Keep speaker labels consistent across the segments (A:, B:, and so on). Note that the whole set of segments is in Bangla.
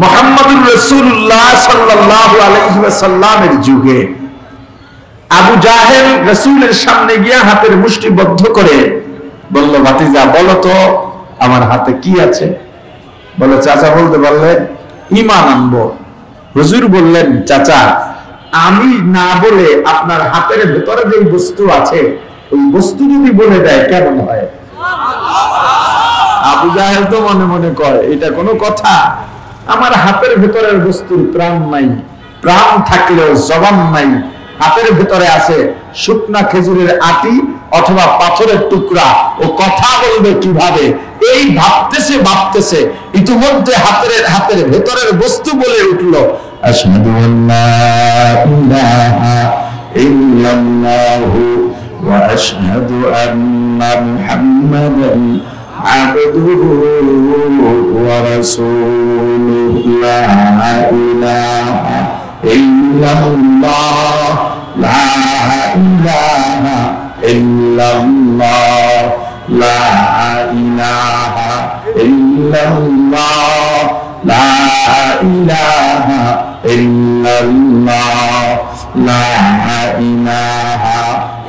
A: মুহাম্মদুর রাসূলুল্লাহ সাল্লাল্লাহু আলাইহি ওয়াসাল্লামের যুগে আবু জাহেল রাসূলের সামনে গিয়ে হাতের মুষ্টি বদ্ধ করে বলল, ভাতিজা বলো তো আমার হাতে কি আছে? বলে, চাচা বলতে পারলে ঈমান আনবো। হুজুর বললেন, চাচা আমি না বলে আপনার হাতের ভেতরে যে বস্তু আছে ওই বস্তু যদি বলে দেয় কেমন হয়? আবু জাহেল তো মনে মনে কয় এটা কোনো কথা? আমার হাতের ভেতরের বস্তুর প্রাণ নাই, প্রাণ থাকলেও জবান নাই। হাতের ভেতরে আছে শুকনা খেজুরের আটি অথবা পাথরের টুকরা, ও কথা বলবে কিভাবে? এই ভাবতেছে ভাবতেছে ইতিমধ্যে হাতের ভেতরের বস্তু বলে উঠল, আশহাদু আল্লা ইলাহা ইল্লাল্লাহু ওয়া আশহাদু আন্না মুহাম্মাদান আবদুহু ওয়া রাসূলুহু লা ইলাহা ইল্লাল্লাহ লা ইলাহা ইল্লাল্লাহ লা ইলাহা ইল্লাল্লাহ লা ইলাহা ইল্লাল্লাহ লা ইলাহা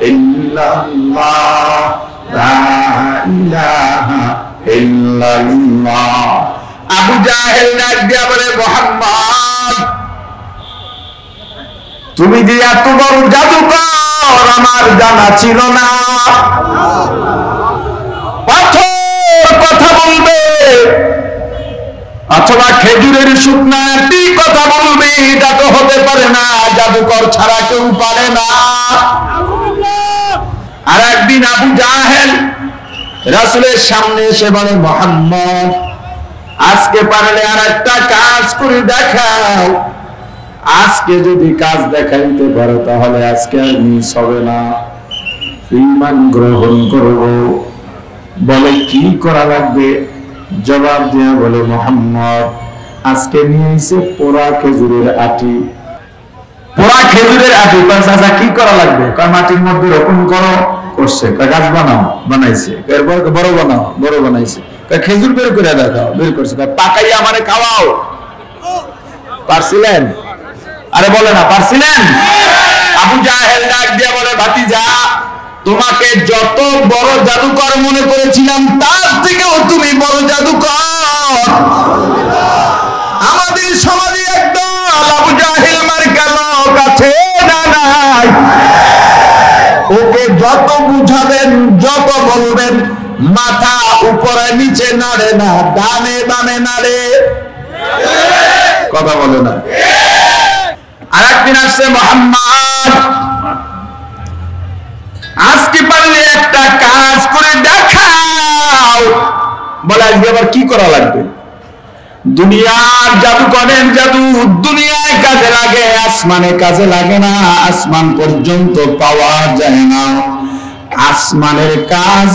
A: ইল্লাল্লাহ লা ইলাহা ইল্লাল্লাহ। আবু জাহেল ডাক দিয়া বলে, মুহাম্মদ তুমি যে এত বড় জাদুকর আমার জানা ছিল না। পাথর কথা বলবে অথবা খেজুরের শুকনা আটি কথা বলবে, এটা তো হতে পারে না, জাদুকর ছাড়া কেউ পারে না। আর একদিন আবু জাহেল রাসূলের সামনে এসে বলে, মুহাম্মদ আজকে পারলে আর একটা কাজ করে দেখাও। আজকে যদি কাজ দেখাইতে পারো তাহলে আজকে আর মিস হবে না, ঈমান গ্রহণ করব। বলে, কি করা লাগবে? জবাব দিয়া বলে, মুহাম্মদ আজকে নিয়ে এসে পোড়া খেজুরের আটি। পোড়া খেজুরের আটি। চাচা কি করা লাগবে? মাটির মধ্যে রোপণ করো। করছে। গাছ বানাও। বানাইছে। বড় বানাও। বড় বানাইছে। খেজুর বের করে দেখাও। বের করছে। পাকাইয়া আমারে খাওয়াও। পারছিলেন? আরে বলে না, পারছিলেন? আবু জাহেল ডাক দিয়া বলে, ভাতিজা তোমাকে যত বড় জাদুকর মনে করেছিলাম তার থেকেও তুমি বড় জাদুকর। আমাদের সমাজে একদম আবু জাহেল মার্কা লোক আছে না নাই? ওকে যত বুঝাবেন, যত বলবেন, মাথা উপরে নিচে নাড়ে না, ডানে বামে নাড়ে। কথা বলে না। আরেকদিন আসছে, মুহাম্মদ আজকে পারলে একটা কাজ করে দেখাও। বলে, আজকে আবার কি করা লাগবে? দুনিয়ার জাদুকরের জাদু দুনিয়ায় কাজে লাগে, আসমানে কাজে লাগে না, আসমান পর্যন্ত পাওয়া যায় না। আসমানের কাজ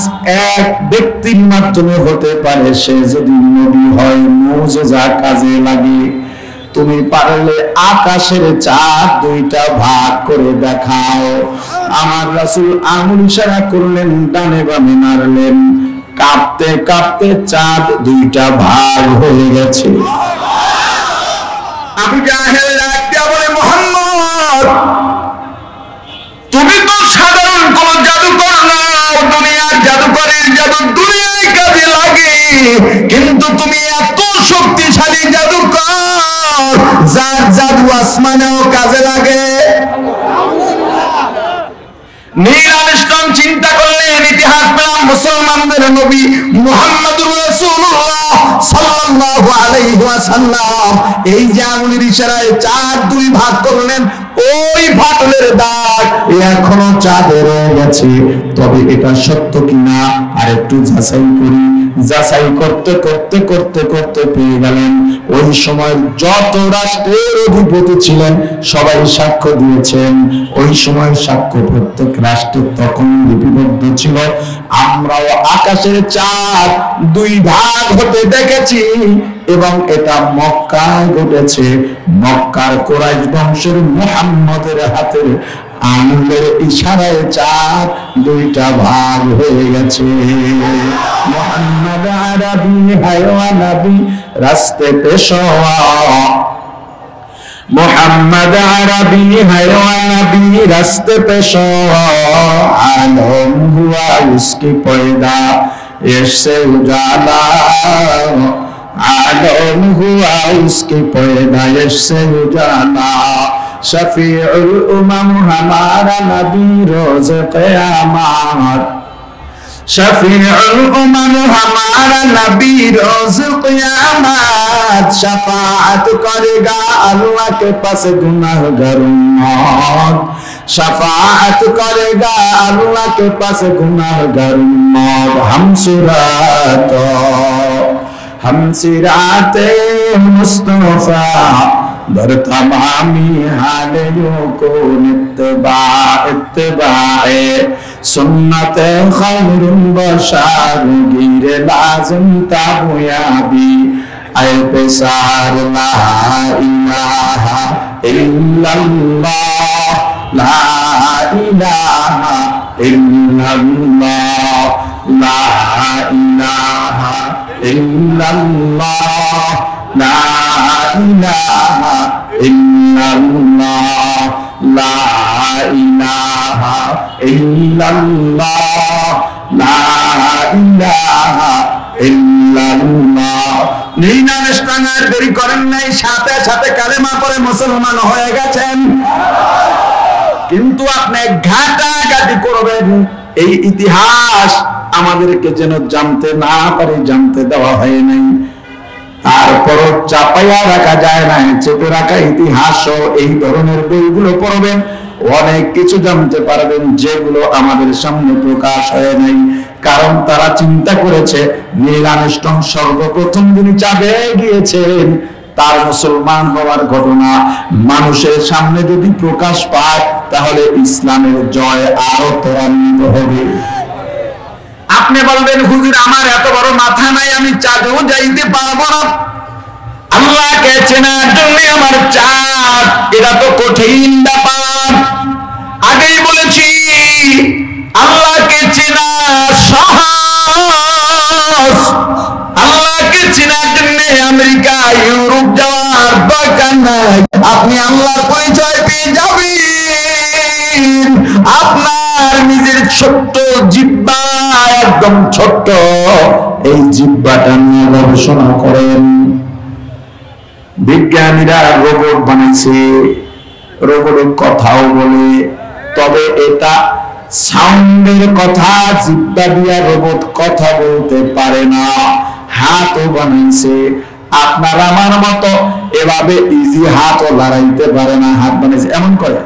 A: এক ব্যক্তির মাধ্যমে হতে পারে, সে যদি নবী হয়, মুজিজা কাজে লাগে। তুমি পারলে আকাশের চাঁদ দুইটা ভাগ করে দেখাও। আমার রাসূল আঙ্গুল ইশারা করলেন, ডানে বামে নাড়লেন, কাঁপতে কাঁপতে চাঁদ দুইটা ভাগ হয়ে গেছে। আবু জাহেল ডাকতে বলে, মুহাম্মদ তুমি তো সাধারণ কোন জাদুকর নও, দুনিয়ার জাদুকরের জাদু দুনিয়ায় কাজে লাগে, কিন্তু তুমি এত শক্তিশালী জাদুকর যার জাদু আসমানেও কাজে লাগে। নীল আর্মস্ট্রং চিন্তা করলেন, ইতিহাস পেলাম মুসলমানদের নবী মুহাম্মদুর রাসূলুল্লাহ সাল্লাল্লাহু আলাইহি ওয়াসাল্লাম এই যে আঙ্গুলের ইশারায় চাঁদ দুই ভাগ করলেন, ওই ফাটলের দাগ এখনো চাঁদে রয়ে গেছে। তবে এটা সত্য কিনা আর একটু যাচাই করি। যাচাই করতে করতে করতে করতে পেয়ে গেলেন, ওই সময় যত রাষ্ট্রের অধিপতি ছিলেন সবাই সাক্ষ্য দিয়েছেন। ওই সময় সাক্ষ্য প্রত্যেক রাষ্ট্রে তখন লিপিবদ্ধ ছিল। আমরাও আকাশের চাঁদ দুই ভাগ হতে দেখেছি এবং এটা মক্কায় ঘটেছে। মক্কার কুরাইশ বংশের মুহাম্মদের হাতের আঙ্গুলের ইশারায় চাঁদ দুইটা ভাগ হয়ে গেছে। মুহাম্মদ আরবি হায়ওয়া নবী रास्ते पे सोआ। मोहम्मद अरबी है नबी रास्ते पे सोआ। आलम हुआ उसकी पैदा इससे उजाला। आलम हुआ उसकी पैदाइश से उजाला। शफीउल उमम हमारा नबी रोज़ क़यामत। शफीउल उमम हमारा नबी रोज़ क़यामत। शफाअत करेगा अल्लाह के पास गुनाहगार उम्मत। शफाअत करेगा अल्लाह के पास गुनाहगार उम्मत। हम सिराते मुस्तफा दर तमामी हालियों को इत्तिबाए सुन्नत खैरुल बशर गिर लाज़िम ताबयाबी ऐ बेसार ला इलाहा इल्लल्लाह ला इलाहा इल्लल्लाह ला इलाहा इल्लल्लाह ला इलाहा इल्लल्लाह ला इलाहा इल्लल्लाह ला इलाहा इल्लल्लाह। নিনানস্তাঙ্গার দেরি করেন নাই, সাথে সাথে কালেমা পড়ে মুসলমান হয়ে গেছেন। কিন্তু আপনি ঘাটাঘাটি করবেন, এই ইতিহাস আমাদেরকে যেন জানতে না পারে, জানতে দেওয়া হয় নাই। তারপর চাপাইয়া রাখা যায় না, চেপে রাখা ইতিহাস এই ধরনের বইগুলো পড়বেন, অনেক কিছু জানতে পারবেন যেগুলো আমাদের সামনে প্রকাশ হয় নাই। কারণ তারা চিন্তা করেছে নীল আর্মস্ট্রং সর্বপ্রথম যিনি চাঁদে গিয়েছেন তার মুসলমান হওয়ার ঘটনা মানুষের সামনে যদি প্রকাশ পায় তাহলে ইসলামের জয় আরো ত্বরান্বিত হবে। আপনি বলবেন হুজুর আমার এত বড় মাথা নাই, আমি চাঁদেও যাইতে পারবো না, আল্লাহকে চেনার জন্য আমার চাঁদ এটা তো কঠিন ব্যাপার। আগেই বলেছি আল্লাহকে চেনা সহজ, আল্লাহকে চেনার জন্য আমেরিকা ইউরোপ যাওয়ার দরকার নাই। আপনি আল্লাহর পরিচয় পেয়ে যাবেন আপনার নিজের ছোট্ট জিহ্বা, একদম ছোট্ট এই জিহ্বাটা নিয়ে গবেষণা করেন। বিজ্ঞানীরা রোবট বানাইছে, রোবটের কথাও বলে, তবে এটা সাউন্ডের কথা, জিহ্বা দিয়া রোবট কথা বলতে পারে না। হাতও বানাইছে, আপনার আমার মতো এভাবে ইজি হাতও লড়াইতে পারে না, হাত বানাইছে এমন করে।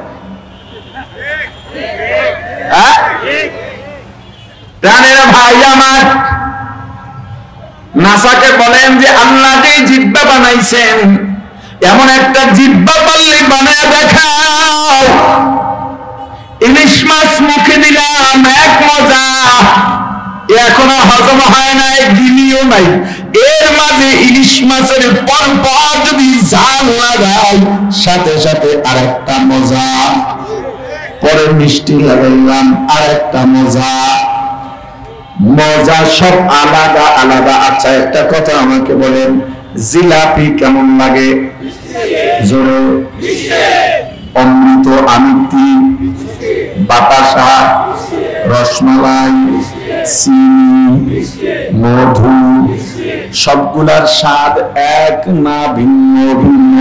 A: প্রাণেরা ভাই আমার, নাসাকে বলেন যে আল্লাহ যে জিহ্বা বানাইছেন এমন একটা জিহ্বা পারলে বানায় দেখাও। ইলিশ মাছ মুখে দিলাম এক মজা, এখনো হজম হয় নাই, গিলিও নাই, এর মাঝে ইলিশ মাছের পরপর যদি ঝাল লাগাই সাথে সাথে আরেকটা মজা, পরে মিষ্টি লাগাইলাম আরেকটা মজা, মজা সব আলাদা আলাদা। আচ্ছা একটা কথা আমাকে বলেন, জিলাপি কেমন লাগে? জোরে। অমৃত, আমিত্তি, বাতাসা, রসমালাই, চিনি, মধু, সবগুলার স্বাদ এক না ভিন্ন ভিন্ন?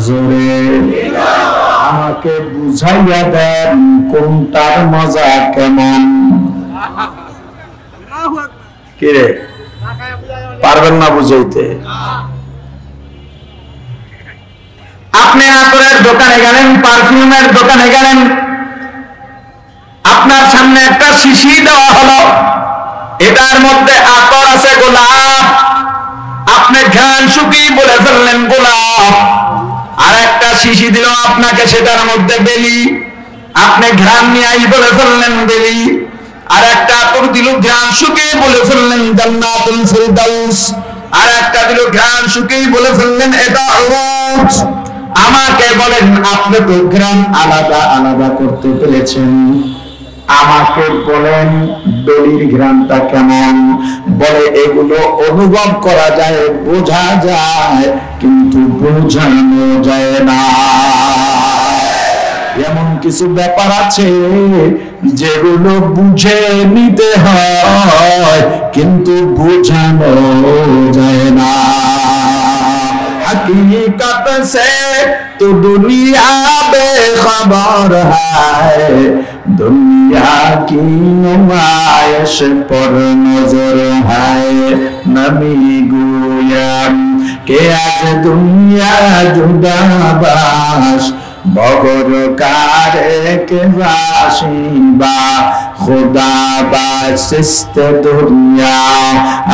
A: জোরে। আমাকে বুঝাইয়া দেন কোনটার মজা কেমন? কিরে পারবেন না বুঝাইতে? আপনি আতরের দোকানে গেলেন, পারফিউমের দোকানে গেলেন, আপনার সামনে একটা শিশি দেওয়া হলো, এটার মধ্যে আতর আছে গোলাপ, আপনি ঘ্রাণ শুকিয়ে বলে ফেললেন গোলাপ। আর একটা শিশি দিল আপনাকে, সেটার মধ্যে বেলি, আপনি ঘ্রাণ নিয়ে বলে ফেললেন বেলি। আর একটা আতর দিল ঘ্রাণ শুকিয়ে বলে ফেললেন জান্নাতুল ফিরদাউস। আর একটা দিল ঘ্রাণ শুকিয়ে বলে ফেললেন এটা উরুজ। আমাকে বলেন আপনি তো ঘ্রাণ আলাদা আলাদা করতে পেরেছেন, আমাকে বলেন দড়ির ঘ্রাণটা কেমন? বলে এগুলো অনুভব করা যায়, বোঝা যায়, কিন্তু বোঝানো যায় না। এমন কিছু ব্যাপার আছে যেগুলো বুঝে নিতে হয়, কিন্তু বোঝানো যায় না। हकीकत से तो दुनिया बेखबर है, दुनिया की नुमाइश पर नजर है। नबी गोया के आज दुनिया जुदाबाश बगर कारे के बाशिबा खुदा बासिस्त दुनिया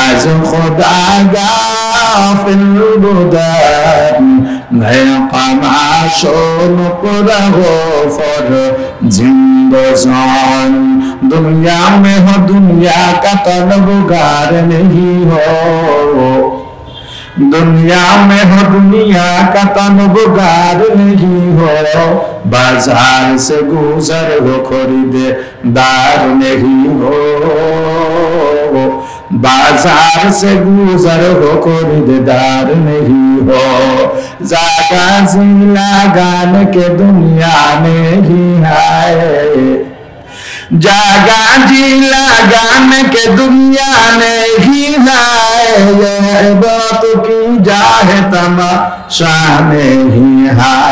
A: आज खुदा गाफिल बुदान नया कमाशों पर गोफर जिंदजान। दुनिया में हो दुनिया का तलबगार नहीं हो, दुनिया में हो दुनिया का तलबगार नहीं हो। बाजार से गुजर हो खरीदार नहीं हो, बाजार से गुजर हो खरीदार नहीं हो। जागा जिला गान के दुनिया में ही है, जागा जिला गान के दुनिया में ही है। ये बात की जाहे तमाशा में ही है,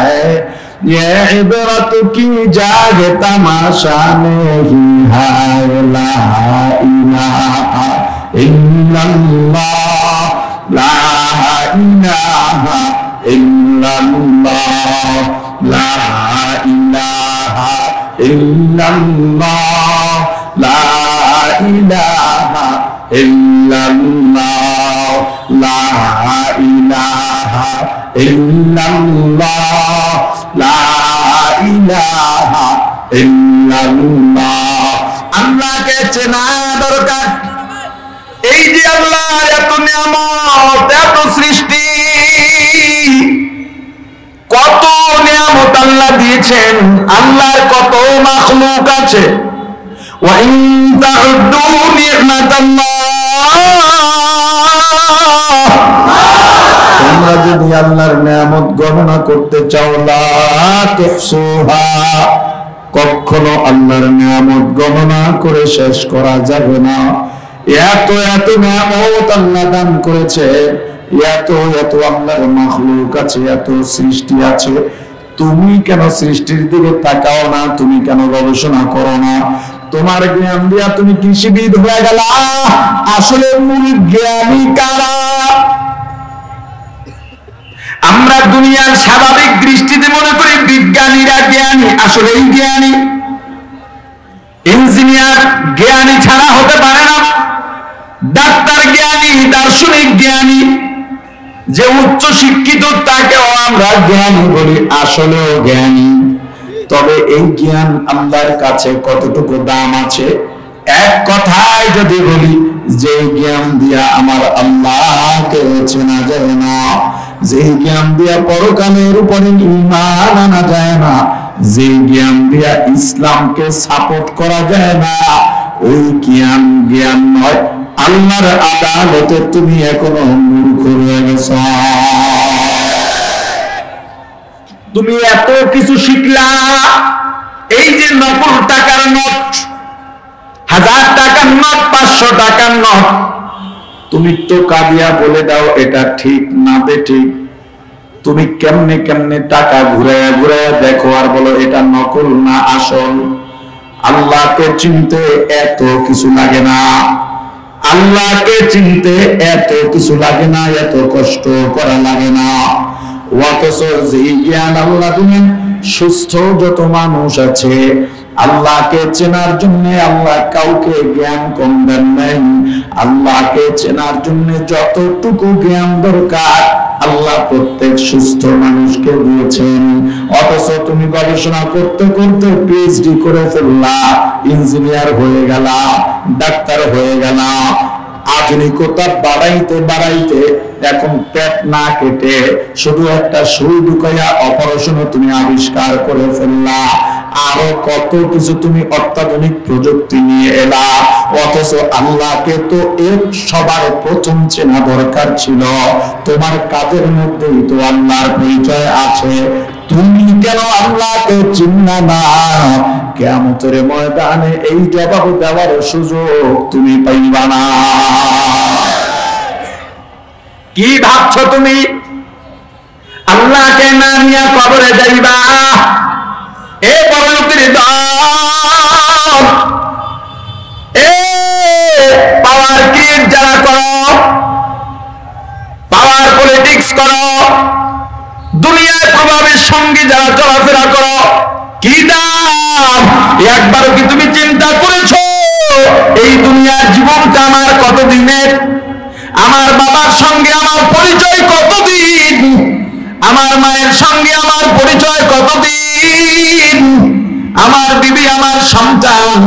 A: ये इबरत की जाहे तमाशा में ही है। ला इलाहा इल्लल्लाह, ला इलाहा इल्लल्लाह, ला इलाहा इल्लल्लाह, ला इलाहा इल्लल्लाह, ला इलाहा इल्लल्लाह, ला इलाहा इल्लल्लाह। আল্লাহকে চেনা দরকার। এই যে আল্লাহর এত নিয়ামত, এত সৃষ্টি, কত নিয়ামত আল্লাহ দিয়েছেন, আল্লাহর কত মাখলুক আছে। ওয়া ইন তাউদ্দু নি'মাতাল্লাহ, তোমরা যদি আল্লাহর নিয়ামত গণনা করতে চাও, লা তুহসুহা, কখনো আল্লাহর নিয়ামত গণনা করে শেষ করা যাবে না। এত এত নিয়ামত আল্লাহ দান করেছে, এত এত আল্লাহর মাখলুক আছে, এত সৃষ্টি আছে। তুমি কেন সৃষ্টির দিকে তাকাও না? তুমি কেন গবেষণা করো না? তোমার জ্ঞান দিয়া তুমি কৃষিবিদ হয়ে গেলা। আসলে মূল জ্ঞানী কারা? আমরা দুনিয়ার স্বাভাবিক দৃষ্টিতে মনে করি বিজ্ঞানীরা জ্ঞানী, আসলে এই জ্ঞানী। ইঞ্জিনিয়ার জ্ঞানী ছাড়া হতে পারে না, ডাক্তার জ্ঞানী, দার্শনিক জ্ঞানী, যে উচ্চ শিক্ষিত তাকেও আমরা জ্ঞানী বলি, আসলেও জ্ঞানী। তবে এই জ্ঞান আল্লাহর কাছে কতটুকু দাম আছে? এক কথায় যদি বলি, যে জ্ঞান দিয়া আমার আল্লাহকে চেনা যায় না, যে জ্ঞান দিয়া পরকালের উপরে ঈমান আনা যায় না, যে জ্ঞান দিয়া ইসলামকে সাপোর্ট করা যায় না, ওই জ্ঞান জ্ঞান নয়। আল্লাহর আদালতে তুমি এখনো মূর্খ রয়ে গেছ। তুমি এত কিছু শিখলা, এই যে নকল টাকার নোট, 1000 টাকার নোট, 500 টাকার নোট, তুমি টোকা দিয়া বলে দাও এটা ঠিক না বেঠিক। তুমি কেমনে কেমনে টাকা ঘুরাইয়া ঘুরাইয়া দেখো আর বলো এটা নকল না আসল। আল্লাহকে চিনতে এত কিছু লাগে না, আল্লাহকে চিনতে এত কিছু লাগে না, এত কষ্ট করা লাগে না। অথচ যে জ্ঞান আল্লাহ দিলেন, সুস্থ যত মানুষ আছে আল্লাহকে চেনার জন্য আল্লাহ কাউকে জ্ঞান কম দেন নাই। আল্লাহকে চেনার জন্য যতটুকু জ্ঞান দরকার আল্লাহ প্রত্যেক সুস্থ মানুষকে দিয়েছেন। অথচ তুমি গবেষণা করতে করতে পিএইচডি করে ফেললা, ইঞ্জিনিয়ার হয়ে গেলা, ডাক্তার হয়ে গেলা। আধুনিকতা বাড়াইতে বাড়াইতে এখন পেট না কেটে শুধু একটা সুই ঢুকাইয়া অপারেশন তুমি আবিষ্কার করে ফেললা। আরো কত কিছু তুমি অত্যাধুনিক প্রযুক্তি নিয়ে এলা, অথচ আল্লাহকে তো এর সবার প্রথম চেনা দরকার ছিল। তোমার কাজের মধ্যেই তো আল্লাহর পরিচয় আছে, তুমি কেন আল্লাহকে চিন্না না? কিয়ামতের ময়দানে এই জবাব দেওয়ার সুযোগ তুমি পাইবা না। কি ভাবছো তুমি আল্লাহকে না নিয়ে কবরে যাইবা? এ পরলোকের দল, এ পাওয়ার ক্রিয়েট যারা করো, পাওয়ার পলিটিক্স করো, দুনিয়ার প্রভাবের সঙ্গে যারা চলাফেরা করো, কি দাম? একবারও কি তুমি চিন্তা করেছো এই দুনিয়ার জীবনটা আমার কতদিনের? আমার বাবার সঙ্গে আমার পরিচয় কতদিন? আমার মায়ের সঙ্গে আমার পরিচয় কতদিন? আমার বিবি, আমার সন্তান,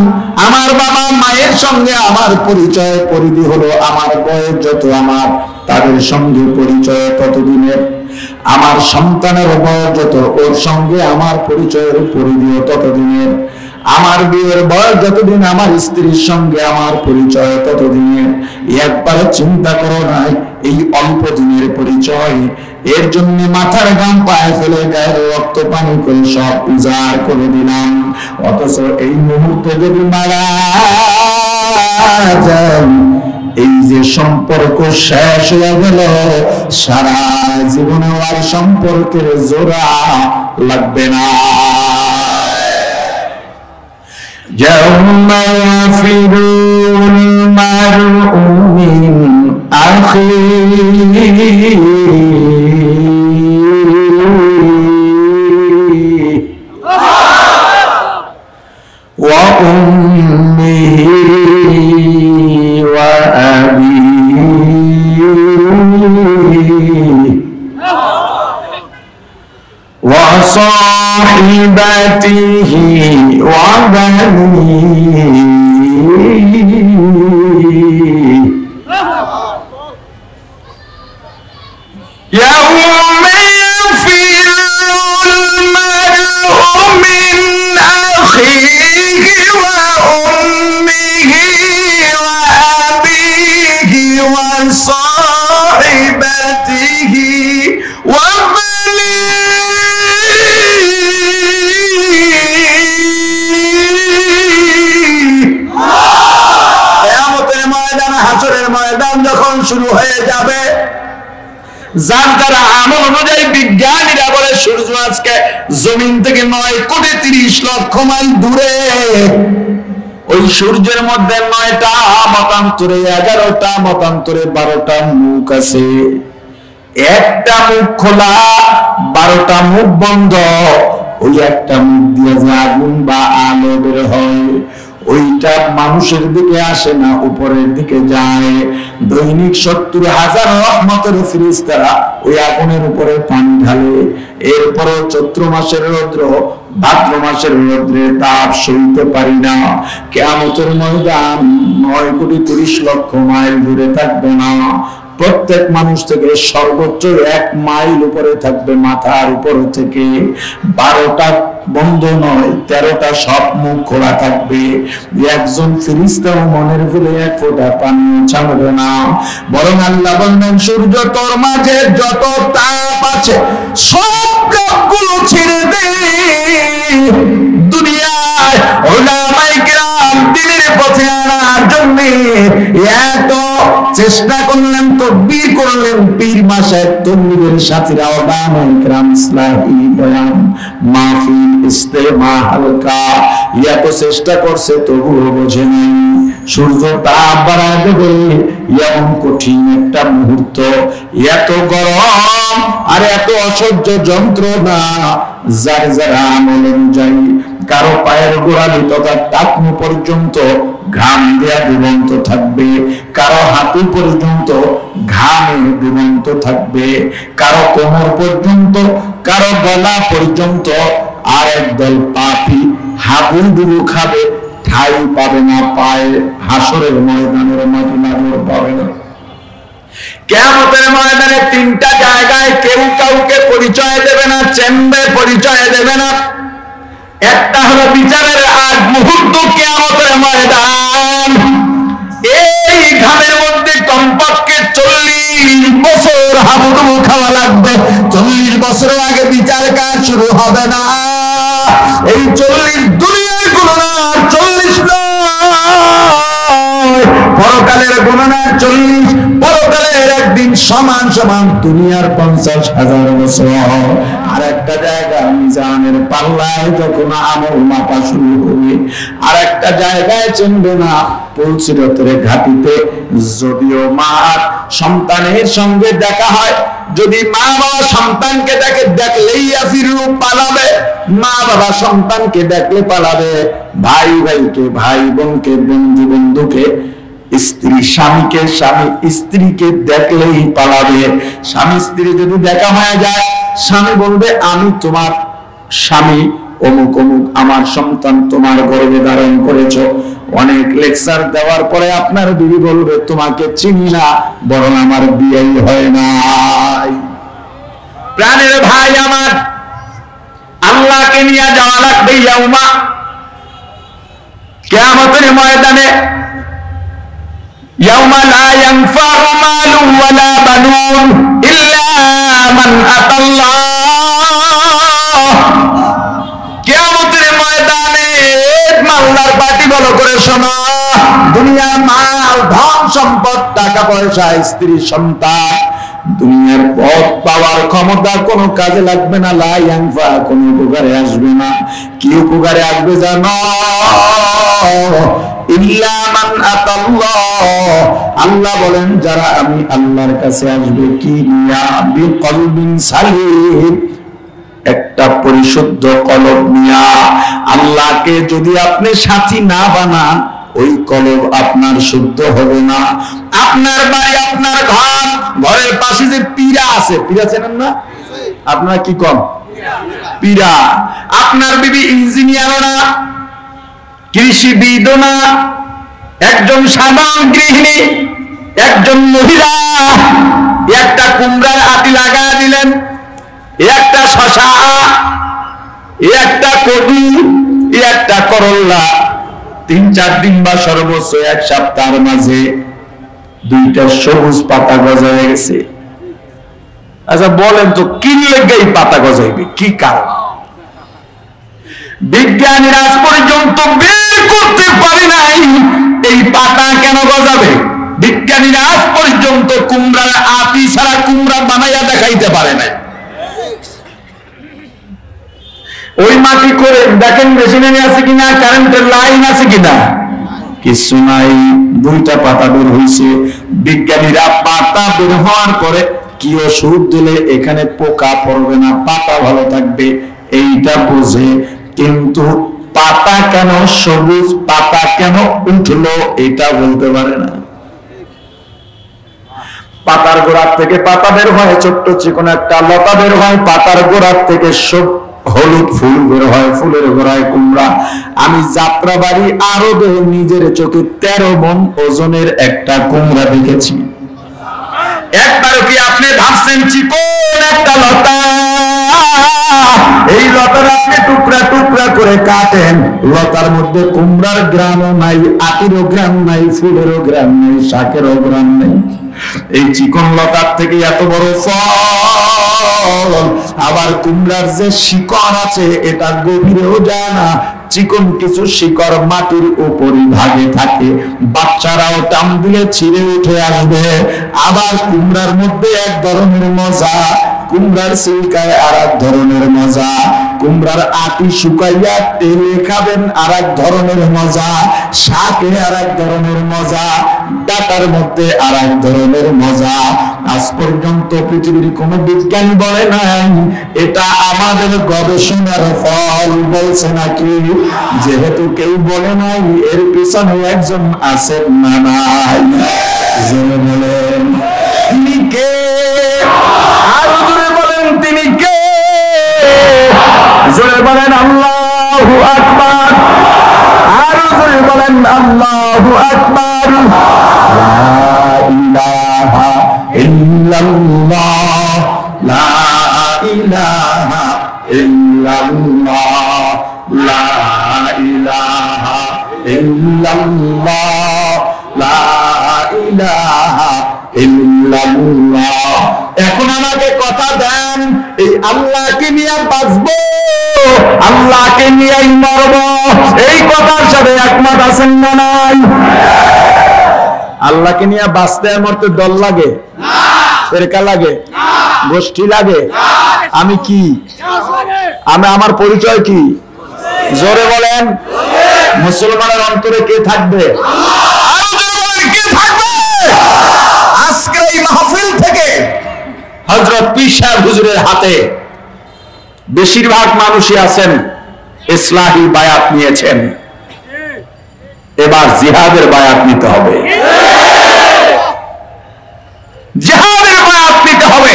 A: আমার বাবা মায়ের সঙ্গে আমার পরিচয় পরিধি হলো আমার বয়স যত, আমার তাদের সঙ্গে পরিচয় ততদিনের। আমার সন্তানের বয়স যত, ওর সঙ্গে আমার পরিচয়ের পরিধিও ততদিনের। আমার বিয়ের বয়স যতদিন, আমার স্ত্রীর সঙ্গে আমার পরিচয় ততদিনের। একবার চিন্তা করো নাই এই অল্প দিনের পরিচয়, এর জন্য মাথার ঘাম পায়ে ফেলে গায়ের রক্ত পানি করে সব উজাড় করে দিলাম, অথচ এই মুহূর্তে যদি মারা যায়, এই যে সম্পর্ক শেষ হয়ে গেল, সারা জীবনে আর সম্পর্কের জোড়া লাগবে না। يوم يفر المرء من أخيه وأمه وأبيه وصاحبته وبنيه يوم يفر المرء من أخيه وأمه وأبيه وصاحبته যখন শুরু হয়ে যাবে, যার দ্বারা আমল অনুযায়ী বিজ্ঞানীরা বলে সূর্য আজকে জমিন থেকে 9,30,00,000 মাইল দূরে। ওই সূর্যের মধ্যে 9টা মতান্তরে, 11টা মতান্তরে 12টা মুখ আছে। একটা মুখ খোলা, 12টা মুখ বন্ধ। ওই একটা মুখ দিয়ে যে আগুন বা আলো বের হয়, ওইটা মানুষের দিকে আসে না, উপরের দিকে যায়। দৈনিক 70,000 রহমতের ফেরেশতারা ওই আগুনের উপরে পানি ঢালে। এরপরে চৈত্র মাসের রৌদ্র, ভাদ্র মাসের রৌদ্রের তাপ সইতে পারি না। কিয়ামতের ময়দান 9,30,00,000 মাইল দূরে থাকবে না। প্রত্যেক মানুষ থেকে সর্বোচ্চ 1 মাইল উপরে থাকবে, মাথার উপর থেকে। 12টা বন্ধ নয়, 13টা সব মুখ খোলা থাকবে। একজন ফেরেশতাও মনের ভুলে 1 ফোঁটা পানি ছাড়বে না। বরং আল্লাহ বলবেন, সূর্য তোর মাঝে যত তাপ আছে সব তাপগুলো ছেড়ে দে। দুনিয়ায় উলামায়ে কেরাম দ্বীনের পথে আনার জন্য এত চেষ্টা করলেন, তকবীর করলেন, পীর মাশায়েখ তকবীরের সাথীরা উলামায়ে কেরাম ইসলাহি বয়ান মাহফিল ইস্তেমা হালকা এত চেষ্টা করছে, তবুও বোঝে নাই সূর্য তাপ বাড়া দেবে। এমন কঠিন একটা মুহূর্ত, এত গরম আর এত অসহ্য যন্ত্রণা, যার যারা আমল অনুযায়ী কারো পায়ের গোড়ালি তথা টাকনু পর্যন্ত ঘাম দেয়া ডুবন্ত থাকবে, কারো হাঁটু পর্যন্ত ঘামে ডুবন্ত থাকবে, কারো কোমর পর্যন্ত, কারো গলা পর্যন্ত। আর একদল পাপী হাবুডুবু খাবে, ঠাই পাবে না পায়ে, হাসরের ময়দানের মাটি নজর পাবে না। কিয়ামতের ময়দানে 3টা জায়গায় কেউ কাউকে পরিচয় দেবে না, চেম্বে পরিচয় দেবে না। একটা হলো বিচারের আগ মুহূর্ত, কিয়ামতের ময়দান। এই ঘামের মধ্যে কমপক্ষে 40 বছর হাবুডুবু খাওয়া লাগবে। 40 বছরের আগে বিচার কাজ শুরু হবে না। এই 40 দুনিয়ার গণনা, 40 নয় পরকালের গণনা 40। পরকালের একদিন সমান সমান দুনিয়ার 50,000 বছর। আর একটা জায়গা মিজানের পাল্লায় যখন আমল মাপা শুরু হবে, আর একটা জায়গায় চিনবে না পুলসিরতের ঘাটিতে। যদিও মা সন্তানের সঙ্গে দেখা হয়, যদি মা বাবা সন্তানকে দেখে, দেখলেই আফিরু পালাবে। মা বাবা সন্তানকে দেখলে পালাবে, ভাই ভাইকে, ভাই বোনকে, বন্ধু বন্ধুকে, স্ত্রী স্বামীকে, স্বামী স্ত্রীকে দেখলেই পালাবে। স্বামী স্ত্রী যদি দেখা হয়ে যায়, স্বামী বলবে আমি তোমার স্বামী অমুক অমুক, আমার সন্তান তোমার গর্ভে ধারণ করেছো। অনেক লেকচার দেওয়ার পরে আপনার বিবি বলবে তোমাকে চিনি না, বরং আমার বিয়েই হয় নাই। প্রাণের ভাই আমার, আল্লাহকে নিয়ে যাওয়া লাগবে ইয়াউমা কিয়ামতের ময়দানে। ইয়াউমা লা ইয়ানফাউ মালুন ওয়ালা বানুন ইল্লা মান আতাল্লাহ। কিয়ামতের ময়দানে আল্লাহর পার্টি বলো করে শোনো, দুনিয়ার মাল, ধন সম্পদ, টাকা পয়সা, স্ত্রী সন্তান, দুনিয়ার পথ পাওয়ার ক্ষমতা কোনো কাজে লাগবে না। লা ইয়ানফা, কোনো উপকারে আসবে না। কি উপকারে আসবে জানো? ইল্লা মান আতাল্লাহ। আল্লাহ বলেন যারা আমি আল্লাহর কাছে আসবে, কি নিয়া? বিকলবিন সালিম, একটা পরিশুদ্ধ কলব নিয়া। আল্লাহকে যদি আপনি সাথী না বানান, ওই কলব আপনার শুদ্ধ হবে না। আপনার বাড়ি, আপনার ঘর, ঘরের পাশে যে পীড়া আছে, পীড়া চেনেন না আপনারা? কি কম পীড়া। আপনার বিবি ইঞ্জিনিয়ারও না, কৃষিবিদও না, একজন সাধারণ গৃহিণী, একজন মহিলা। একটা কুমড়ার আটি লাগা দিলেন, একটা শশা, একটা কদু, একটা করল্লা, 3-4 দিন বা সর্বোচ্চ 1 সপ্তাহের মাঝে 2টা সবুজ পাতা গজায় গেছে। আচ্ছা বলেন তো কি লেগে এই পাতা গজাইবে? কি কারণ? বিজ্ঞানীরা আজ পর্যন্ত বের করতে পারে নাই এই পাতা কেন গজাবে। বিজ্ঞানীরা আজ পর্যন্ত কুমড়ার আটি ছাড়া কুমড়া বানাইয়া দেখাইতে পারে নাই। ওই মাটি করে দেখেন মেশিনে আছে কিনা, কারেন্টের লাইন আছে কিনা, কিছু নাই। 2টা পাতা বের হয়েছে। বিজ্ঞানীরা পাতা বের হওয়ার পরে কি ওষুধ দিলে এখানে পোকা পড়বে না, পাতা ভালো থাকবে, এইটা বোঝে। কিন্তু পাতা কেন সবুজ, পাতা কেন উঠলো, এটা বলতে পারে না। পাতার গোড়ার থেকে পাতা বের হয়, ছোট্ট চিকন একটা লতা বের হয়, পাতার গোড়ার থেকে সব হলুদ ফুল বের হয়, ফুলের গোড়ায় কুমড়া। আমি যাত্রাবাড়ি আরবে নিজের চোখে 13 মণ ওজনের একটা কুমড়া দেখেছি। একবারও কি আপনি ভাবছেন চিকন একটা লতা, এই লতার আপনি টুকরা টুকরা করে কাটেন, লতার মধ্যে কুমড়ার গ্রামও নাই, আটিরও গ্রাম নাই, ফুলেরও গ্রাম নাই, শাকেরও গ্রাম নেই। এই চিকন লতার থেকে এত বড় ফল। আবার কুমড়ার যে শিকড় আছে এটা গভীরেও যায় না, চিকন কিছু শিকড় মাটির উপরই ভাগে থাকে, বাচ্চারাও টান দিলে ছিঁড়ে উঠে আসবে। আবার কুমড়ার মধ্যে এক ধরনের মজা, কুমড়ার সিলকায় আর এক ধরনের মজা, কুমড়ার আটি শুকাইয়া তেলে খাবেন আর এক ধরনের মজা, শাকে আর এক ধরনের মজা, ডাটার মধ্যে আর এক ধরনের মজা। আজ পর্যন্ত পৃথিবীর কোন বিজ্ঞানী বলে নাই, এটা আমাদের গবেষণার ফল বলছে নাকি? যেহেতু কেউ বলে নাই, এর পিছনে একজন আছেন না নাই? জোরে বলেন তিনি কে? আরো জোরে বলেন তিনি কে? জোরে বলেন আল্লাহু আকবার। আরো জোরে বলেন আল্লাহু আকবার। লা ইলাহা ইল্লাল্লাহ, লা ইলাহা ইল্লাল্লাহ, লা ইলাহা ইল্লাল্লাহ, লা ইলাহা ইল্লাল্লাহ। এখন আমাকে কথা দেন, এই আল্লাহকে নিয়ে বাঁচবো, আল্লাহকে নিয়েই মরবো, এই কথার সাথে একমত আছেন না নাই? আল্লাহকে নিয়ে বাঁচতে আর মরতে দল লাগে না, ফেরকা লাগে না, গোষ্ঠী লাগে না। আমি কি? আমি, আমার পরিচয় কি? জোরে বলেন। মুসলমানের অন্তরে কে থাকবে? আরো জোরে বলেন, কে থাকবে? আজকের এই মাহফিল থেকে হযরত পীর সাহেব হুজুরের হাতে বেশিরভাগ মানুষই আছেন ইসলাহি বায়াত নিয়েছেন। এবার জিহাদের বায়াত নিতে হবে, জিহাদের বায়াত নিতে হবে।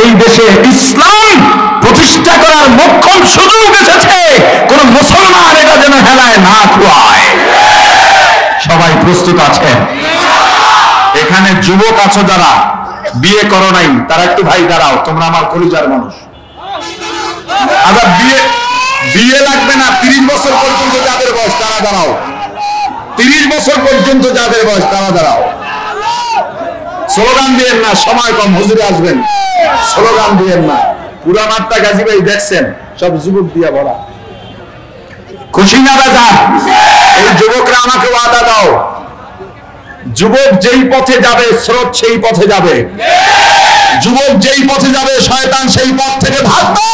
A: এই দেশে ইসলাম প্রতিষ্ঠা করার মোক্ষম সুযোগ এসেছে, কোন মুসলমান এটা যেন হেলায় না খুয়ায়। সবাই প্রস্তুত আছেন? এখানে যুবক আছো যারা বিয়ে করো নাই, তারা একটু ভাই দাঁড়াও, তোমরা আমার কলিজার মানুষ। আচ্ছা, বিয়ে লাগবে না, 30 বছর পর্যন্ত যাদের বয়স তারা দাঁড়াও, 30 বছর পর্যন্ত যাদের বয়স তারা দাঁড়াও। স্লোগান দিয়েন না, সময় কম, হুজুরে আসবেন। স্লোগান দিয়েন না, পুরা মাঠটা গাজী ভাই দেখছেন সব যুবক দিয়া ভরা। খুশি না বাজার? এই যুবকরা আমাকে ওয়াদা দাও, যুবক যেই পথে যাবে স্রোত সেই পথে যাবে, যুবক যেই পথে যাবে শয়তান সেই পথ থেকে ভাগবে।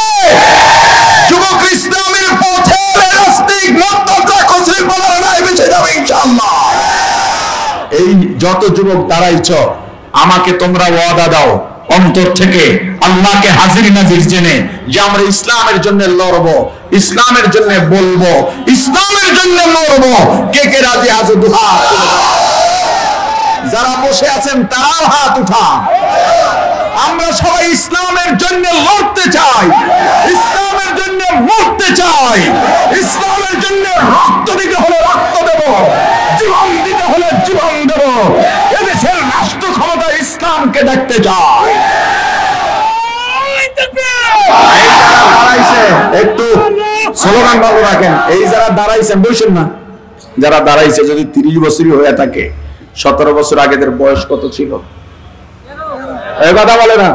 A: যুবক ইসলামের পথে রাস্তিক মতটা কসির বলার নাই বেঁচে যাবে ইনশাআল্লাহ। এই যত যুবক দাঁড়াইছ, আমাকে তোমরা ওয়াদা দাও অন্তর থেকে, আল্লাহকে হাজির নাজির জেনে, যে আমরা ইসলামের জন্য লড়বো, ইসলামের জন্য বলবো, ইসলামের জন্য মরবো। কে কে রাজি আছো? দুহাত যারা বসে আছেন তারাও হাত উঠান। আমরা সবাই ইসলামের জন্য লড়তে চাই, ইসলামের জন্য মরতে চাই, ইসলামের জন্য রক্ত দিতে হলে রক্ত দেব, জীবন দিতে হলে জীবন দেব। এদেশের রাষ্ট্র ক্ষমতা ইসলামকে দেখতে চায়। একটু স্লোগান ভালো রাখেন। এই যারা দাঁড়াইছেন বসেন না, যারা দাঁড়াইছে যদি 30 বছরই হয়ে থাকে, 17 বছর আগেদের বয়স কত ছিল? এই কথা বলে না।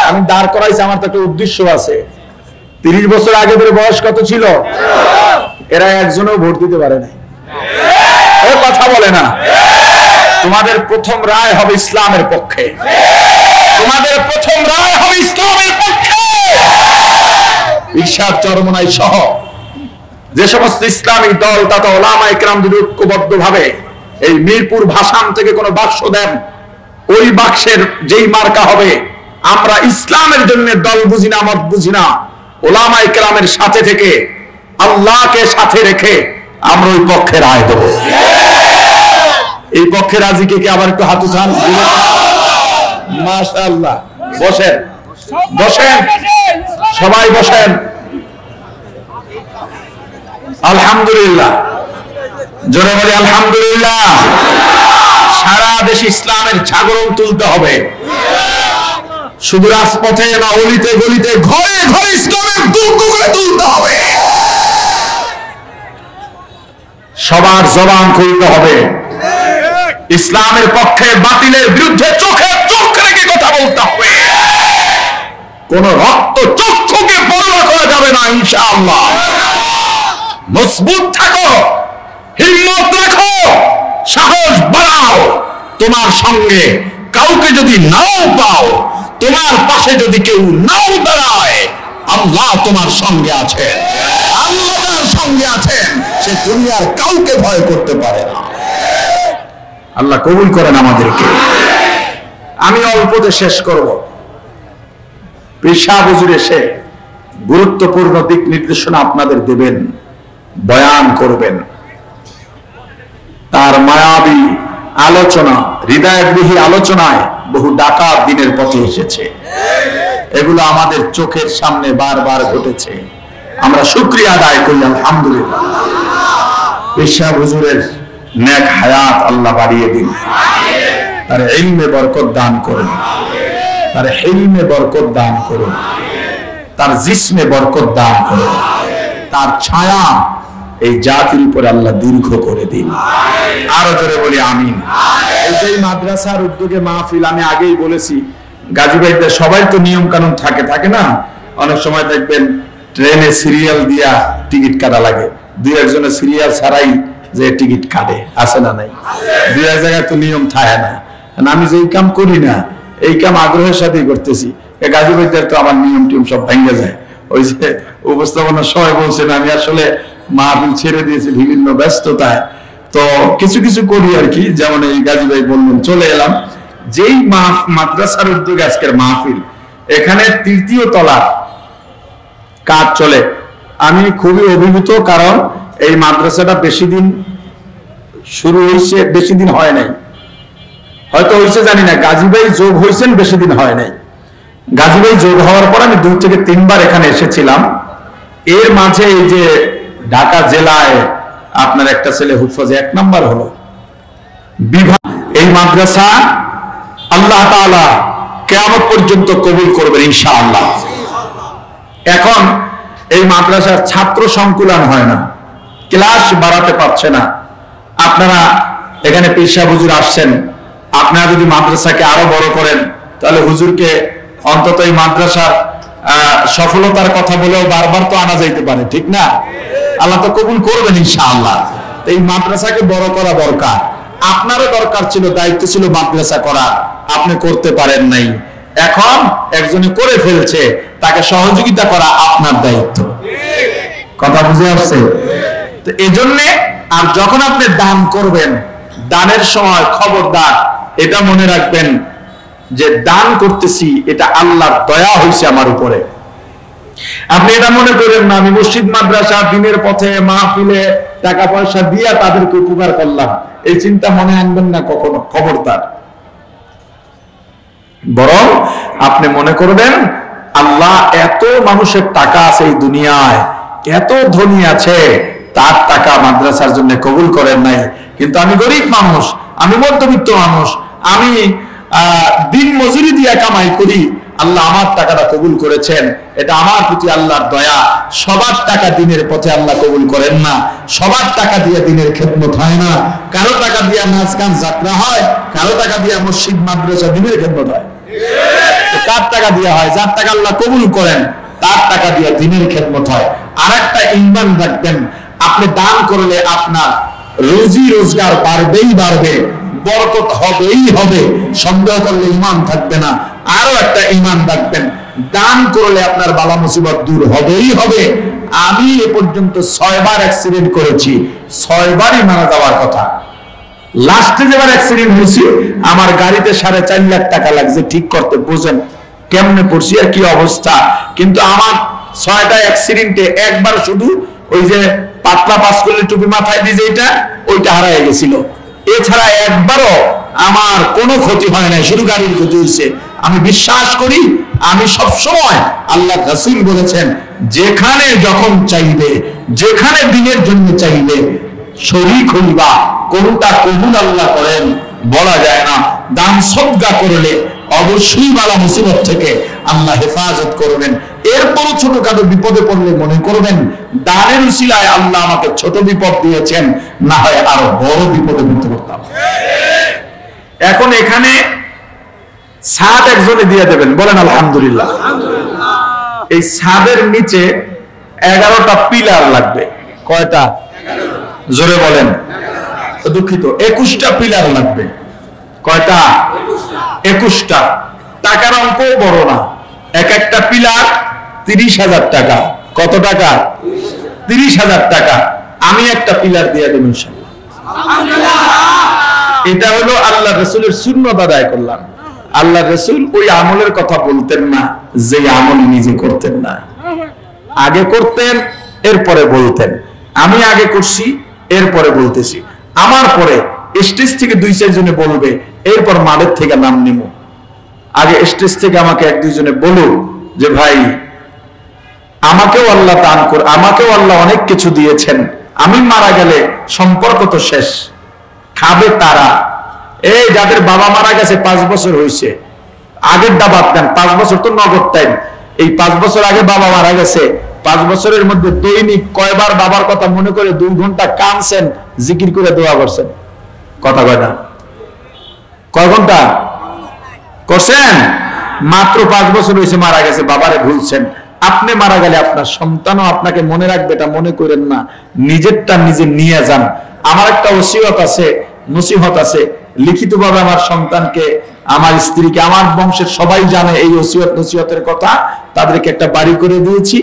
A: আমি দাঁড় করাইছি, আমার তো একটা উদ্দেশ্য আছে। 30 বছর আগেদের বয়স কত ছিল? এরা একজনও ভোট দিতে পারে নাই। এই কথা বলে না। তোমাদের প্রথম রায় হবে ইসলামের পক্ষে, তোমাদের প্রথম রায় হবে ইসলামের পক্ষে। ইরশাদ চরমনাই সহ যে সমস্ত ইসলামিক দল তথা ওলামায়ে কেরাম যদি ঐক্যবদ্ধ ভাবে এই মিরপুর ভাসান থেকে কোন বাক্স দেন, ওই বাক্সের যেই মার্কা হবে, আমরা ইসলামের জন্য দল বুঝি না, মত বুঝি না, ওলামায়ে কেরামের সাথে থেকে আল্লাহকে সাথে রেখে আমরা ওই পক্ষে রায় দেব। এই পক্ষে রাজি কে? আবার একটু হাত উঠান। মাশাআল্লাহ। বসেন, বসেন, সবাই বসেন। আলহামদুলিল্লাহ, জোরে বলি আলহামদুলিল্লাহ। সারা দেশে ইসলামের জাগরণ তুলতে হবে, শুধু রাজপথে না, অলিতে গলিতে, ঘরে ঘরে ইসলামের দুর্গ করে তুলতে হবে। সবার জবান খুলতে হবে, ইসলামের পক্ষে, বাতিলের বিরুদ্ধে চোখে চোখ রেখে কথা বলতে হবে। কোন রক্ত চক্ষুকে পরোয়া করা যাবে না ইনশাআল্লাহ। মজবুত থাকো, হিম্মত রাখো, সাহস বাড়াও। তোমার সঙ্গে কাউকে যদি নাও পাও, তোমার পাশে যদি কেউ নাও দাঁড়ায়, আল্লাহ তোমার সঙ্গে আছে। আল্লাহ তার সঙ্গে আছেন, সে দুনিয়ার কাউকে ভয় করতে পারে না। আল্লাহ কবুল করেন আমাদেরকে। আমি অল্পতে শেষ করব। পীর সাহেব হুজুর এসে গুরুত্বপূর্ণ দিক নির্দেশনা আপনাদের দেবেন, বয়ান করবেন। তার মায়াবী আলোচনা, হৃদয়গ্রহী আলোচনায় বহু ডাকাত দিনের পথে এসেছে। এগুলো আমাদের চোখের সামনে বারবার ঘটেছে। আমরা শুকরিয়া আদায় করি আলহামদুলিল্লাহ। পীর সাহেব হুজুরের নেক হায়াত আল্লাহ বাড়িয়ে দিন, তার ইলমে বরকত দান করুন, তার হিলমে বরকত দান করুন। তার জিসমে বরকত দান করুন, তার ছায়া এই জাতির উপরে আল্লাহ দীর্ঘ করে দিন। আরো জোরে বলি আমিন। এই যে মাদ্রাসার উদ্যোগে মাহফিল, আমি আগেই বলেছি, গাজী ভাইদের সবাই তো নিয়ম কানুন থাকে না। অনেক সময় দেখবেন ট্রেনে সিরিয়াল দিয়া টিকিট কাটা লাগে, দুই একজনের সিরিয়াল ছাড়াই যে টিকিট কাটে, আছে না নাই? দুই এক জায়গায় তো নিয়ম থাকে না। আমি যে কাম করি না, এই কাম আগ্রহের সাথেই করতেছি, গাজী ভাইদের তো আমার নিয়ম টিয়ম সব ভেঙে যায়। ওই যে উপস্থাপনার সময় বলছেন, আমি আসলে মাহফিল ছেড়ে দিয়েছি বিভিন্ন ব্যস্ততায়, তো কিছু কিছু করি আর কি। যেমন এই গাজী ভাই বললেন, চলে এলাম। যেই মাদ্রাসার উদ্যোগে আজকের মাহফিল, এখানে ৩য় তলার কাজ চলে। আমি খুবই অভিভূত, কারণ এই মাদ্রাসাটা বেশি দিন শুরু হয়েছে, বেশি দিন হয় নাই, হয়তো হয়েছে জানি না। গাজী ভাই যোগ হয়েছেন, বেশি দিন হয় নাই। গাজী ভাই যোগ হওয়ার পর আমি 2 থেকে 3 বার এখানে এসেছিলাম। এর মাঝে এই যে ঢাকা জেলায় আপনার একটা ছেলে হুফাজে 1 নাম্বার হলো বিভাগ। এই মাদ্রাসা আল্লাহ তাআলা কিয়ামত পর্যন্ত কবুল করবেন ইনশাআল্লাহ। এখন এই মাদ্রাসার ছাত্র সংকুলন হয় না, ক্লাস বাড়াতে পারছে না। আপনারা এখানে পীর সাহেব হুজুর আসছেন, আপনারা যদি মাদ্রাসাকে আরো বড় করেন, তাহলে হুজুরকে অন্তত এই মাদ্রাসার সফলতার কথা বলেও বারবার তো আনা যাইতে পারে, ঠিক না? আল্লাহ তো কবুল করবেন ইনশাআল্লাহ। এই মাদ্রাসাকে বড় করা দরকার, আপনারও দরকার ছিল, দায়িত্ব ছিল মাদ্রাসা করা, আপনি করতে পারেন নাই। এখন একজনে করে ফেলছে, তাকে সহযোগিতা করা আপনার দায়িত্ব। কথা বুঝে আসছে? তো এজন্য আর যখন আপনি দান করবেন, দানের সময় খবরদার এটা মনে রাখবেন যে দান করতেছি, এটা আল্লাহর দয়া হয়েছে আমার উপরে। আপনি এটা মনে করেন না আমি মসজিদ মাদ্রাসা দিনের পথে মাহফিলে টাকা পয়সা দিয়া তাদেরকে উপকার করলাম, এই চিন্তা মনে আনবেন না কখনো, খবরদার। বরং আপনি মনে করবেন আল্লাহ এত মানুষের টাকা আছে এই দুনিয়ায়, এত ধনী আছে, তার টাকা মাদ্রাসার জন্য কবুল করেন নাই। কিন্তু আমি গরিব মানুষ, আমি মধ্যবিত্ত মানুষ, আমি দিন মজুরি দিয়ে কামাই করি, আল্লাহ আমার টাকাটা কবুল করেছেন, এটা আমার প্রতি আল্লাহর দয়া। সবার টাকা দিনের পথে আল্লাহ কবুল করেন না, সবার টাকা দিয়ে দিনের খেদমত হয় না। কারো টাকা দিয়ে নাচ গান যাত্রা হয়, কারো টাকা দিয়ে মসজিদ মাদ্রাসা দিনের খেদমত হয়। কার টাকা দিয়ে হয়? যার টাকা আল্লাহ কবুল করেন, তার টাকা দিয়ে দিনের খেদমত হয়। আর একটা ঈমান রাখবেন, আপনি দান করলে আপনার রুজি রোজগার বাড়বেই বাড়বে, বরকত হবেই হবে, সন্দেহ করলে ঈমান থাকবে না। আরো একটা ঈমান রাখবেন, দান করলে আপনার বালা মুসিবত দূর হবেই হবে। আমি এ পর্যন্ত 6 বার অ্যাক্সিডেন্ট করেছি, 6 বারই মারা যাওয়ার কথা। লাস্টে যেবার অ্যাক্সিডেন্ট হয়েছে, আমার গাড়িতে 4.5 লাখ টাকা লাগছে ঠিক করতে। বোঝেন কেমনে পড়ছি আর কি অবস্থা। কিন্তু আমার 6টা অ্যাক্সিডেন্টে একবার শুধু ওই যে পাতলা পাঁচকলি টুপি মাথায় দিয়ে যেটা, ওইটা হারায় গেছিল। এছাড়া একবারও আমার কোনো ক্ষতি হয় নাই, শুধু গাড়ির ক্ষতি হয়েছে। আমি বিশ্বাস করি, আমি সব সময়, আল্লাহ রাসূল বলেছেন, যেখানে যখন চাইবে, যেখানে দিনের জন্য চাইবে শরীক হইবা, কোনটা কবুল আল্লাহ করেন বলা যায় না। দান সদকা করলে অবশ্যই বালা মুসিবত থেকে আল্লাহ হেফাজত করবেন। এরপর ছোটখাটো বিপদে পড়লে মনে করবেন দানের উসিলায় আল্লাহ আমাকে ছোট বিপদ দিয়েছেন, না হয় আরো বড় বিপদে পড়তে পারতাম। এখন এখানে ছাদ একজনে দিয়ে দেবেন, বলেন আলহামদুলিল্লাহ। এই ছাদের নিচে 11টা পিলার লাগবে। কয়টা? জোরে বলেন। দুঃখিত, 21টা পিলার লাগবে। কয়টা? 21টা। টাকার অঙ্ক বড় না, এক একটা পিলার 30,000 টাকা। কত টাকা? 30,000 টাকা। আমি একটা পিলার দিয়ে দেব ইনশাআল্লাহ। এটা হলো আল্লাহ রাসূলের সুন্নাত আদায় করলাম। আল্লাহ রাসূল ওই আমলের কথা বলতেন না যে আমল নিজে করতেন না, আগে করতেন এরপরে বলতেন। আমি আগে করছি এরপরে বলতেছি, আমার পরে স্টেজ থেকে 2-4 জনে বলবে, এরপর মাঠের থেকে নাম নিব। আগে স্টেজ থেকে আমাকে 1-2 জনে বলুক যে ভাই আমাকেও আল্লাহ দান করে, আমাকেও আল্লাহ অনেক কিছু দিয়েছেন, আমি মারা গেলে সম্পর্ক তো শেষ, খাবে তারা। এই যাদের বাবা মারা গেছে 5 বছর হয়েছে, আগের দাবাত দেন, 5 বছর তো নগদ টাইম। এই 5 বছর আগে বাবা মারা গেছে, 5 বছরের মধ্যে দৈনিক কয়বার বাবার কথা মনে করে 2 ঘন্টা কাঁদছেন, জিকির করে দোয়া করছেন? কথা কয় না? কয় ঘন্টা করছেন? মাত্র 5 বছর হয়েছে মারা গেছে, বাবারে ভুলছেন। আপনি মারা গেলে আপনার সন্তানও আপনাকে মনে রাখবে, এটা মনে করেন না। নিজেরটা নিজে নিয়ে যান। আমার একটা ওসিয়ত আছে, নসিহত আছে, লিখিতভাবে আমার সন্তানকে, আমার স্ত্রীকে, আমার বংশের সবাই জানে এই ওসিয়ত নসিহতের কথা। তাদেরকে একটা বাড়ি করে দিয়েছি,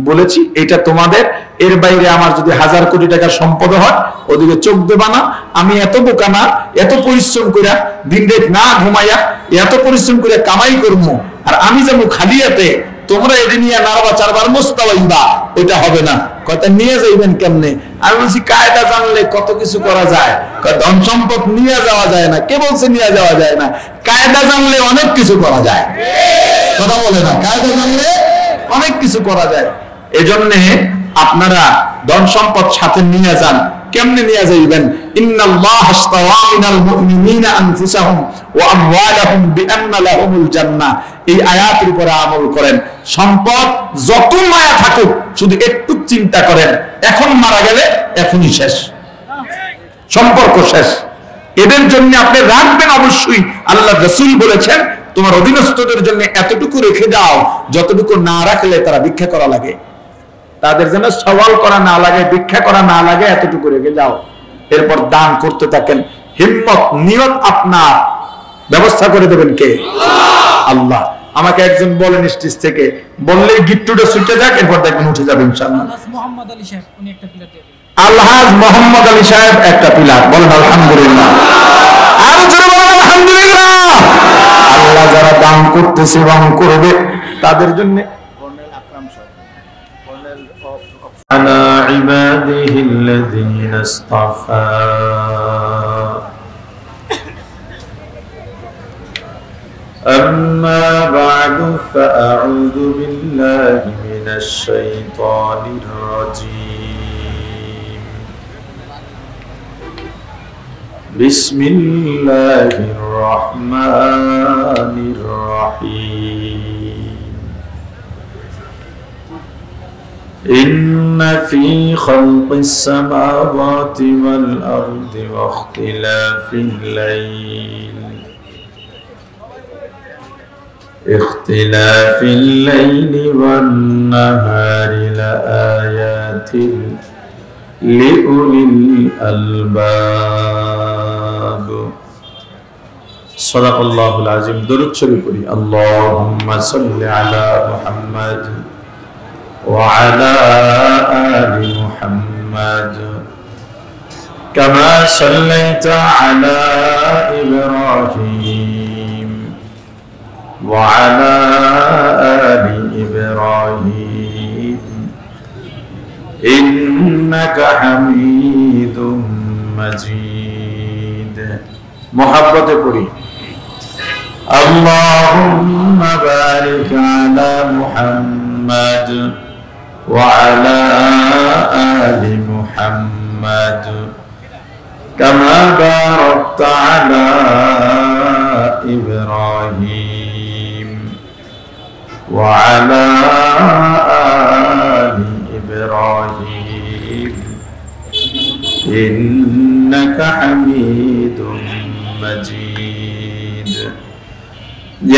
A: বলেছি এটা তোমাদের, এর বাইরে আমার যদি 1000 কোটি টাকার সম্পদ হয় ওদিকে চোখ দেবা না। আমি এত বোকা না, এত পরিশ্রম করে দিন রাত না ঘুমাইয়া এত পরিশ্রম করে কামাই করবো, আর আমি যাবো খালিয়াতে, তোমরা এটা নিয়ে নাড়বা চারবার মোস্তাওয়াইবা, এটা হবে না। কথা নিয়ে যাইবেন কেমনে? আমি বলছি কায়দা জানলে কত কিছু করা যায়। ধন সম্পদ নিয়ে যাওয়া যায় না। কে বলছে নিয়ে যাওয়া যায় না? কায়দা জানলে অনেক কিছু করা যায়। কথা বলে না? কায়দা জানলে অনেক কিছু করা যায়। এজন্যে আপনারা ধন সম্পদ সাথে নিয়ে যান। কেমনে নিয়ে যাইবেন? ইন্নাল্লাহা আশতারা মিনাল মুমিনিনা আনফুসাহুম ওয়া আমওয়ালাহুম বিআন্না লাহুমুল জান্নাহ। এই আয়াতের উপরে আমল করেন। সম্পদ যত মায়া থাকুক, শুধু একটু চিন্তা করেন, এখন মারা গেলে এখনই শেষ, সম্পর্ক শেষ। এদের জন্য আপনি রাখবেন অবশ্যই। আল্লাহ রাসূল বলেছেন, তোমার অধীনস্থদের জন্য এতটুকু রেখে দাও যতটুকু না রাখলে তারা ভিক্ষা করা লাগে, তাদের জন্য সওয়াল করা না লাগে, ভিক্ষা করা না লাগে, এতটুকু রেখে যাও। এরপর দান করতে থাকেন। হিম্মত, নিয়ত আপনার। ব্যবস্থা করে দেবেন কে? আল্লাহ। আমাকে একজন বলেন স্টেজ থেকে, বললেই গিট্টুটা ছুটে যাক, এরপর দেখবেন উঠে যাবে ইনশাআল্লাহ। আলহাজ মোহাম্মদ আলী সাহেব উনি একটা পিলার দিয়ে দিবেন। আলহাজ মোহাম্মদ আলী সাহেব একটা পিলার, বলেন আলহামদুলিল্লাহ। আর জোরে বলেন আলহামদুলিল্লাহ। আল্লাহ যারা দান করতেছে এবং করবে তাদের জন্য على عباده الذين اصطفى أما بعد فأعوذ بالله من الشيطان الرجيم بسم الله الرحمن الرحيم إن في خلق السماوات والأرض واختلاف الليل والنهار لآيات لأولي الألباب صدق الله العظيم درود شريف পড়ি اللهم صل على محمد وعلى آل محمد كما صليت على إبراهيم وعلى آل إبراهيم إنك حميد مجيد محبت পড়ি اللهم بارك على محمد وعلى آل محمد كما باركت على إبراهيم وعلى آل إبراهيم إنك حميد مجيد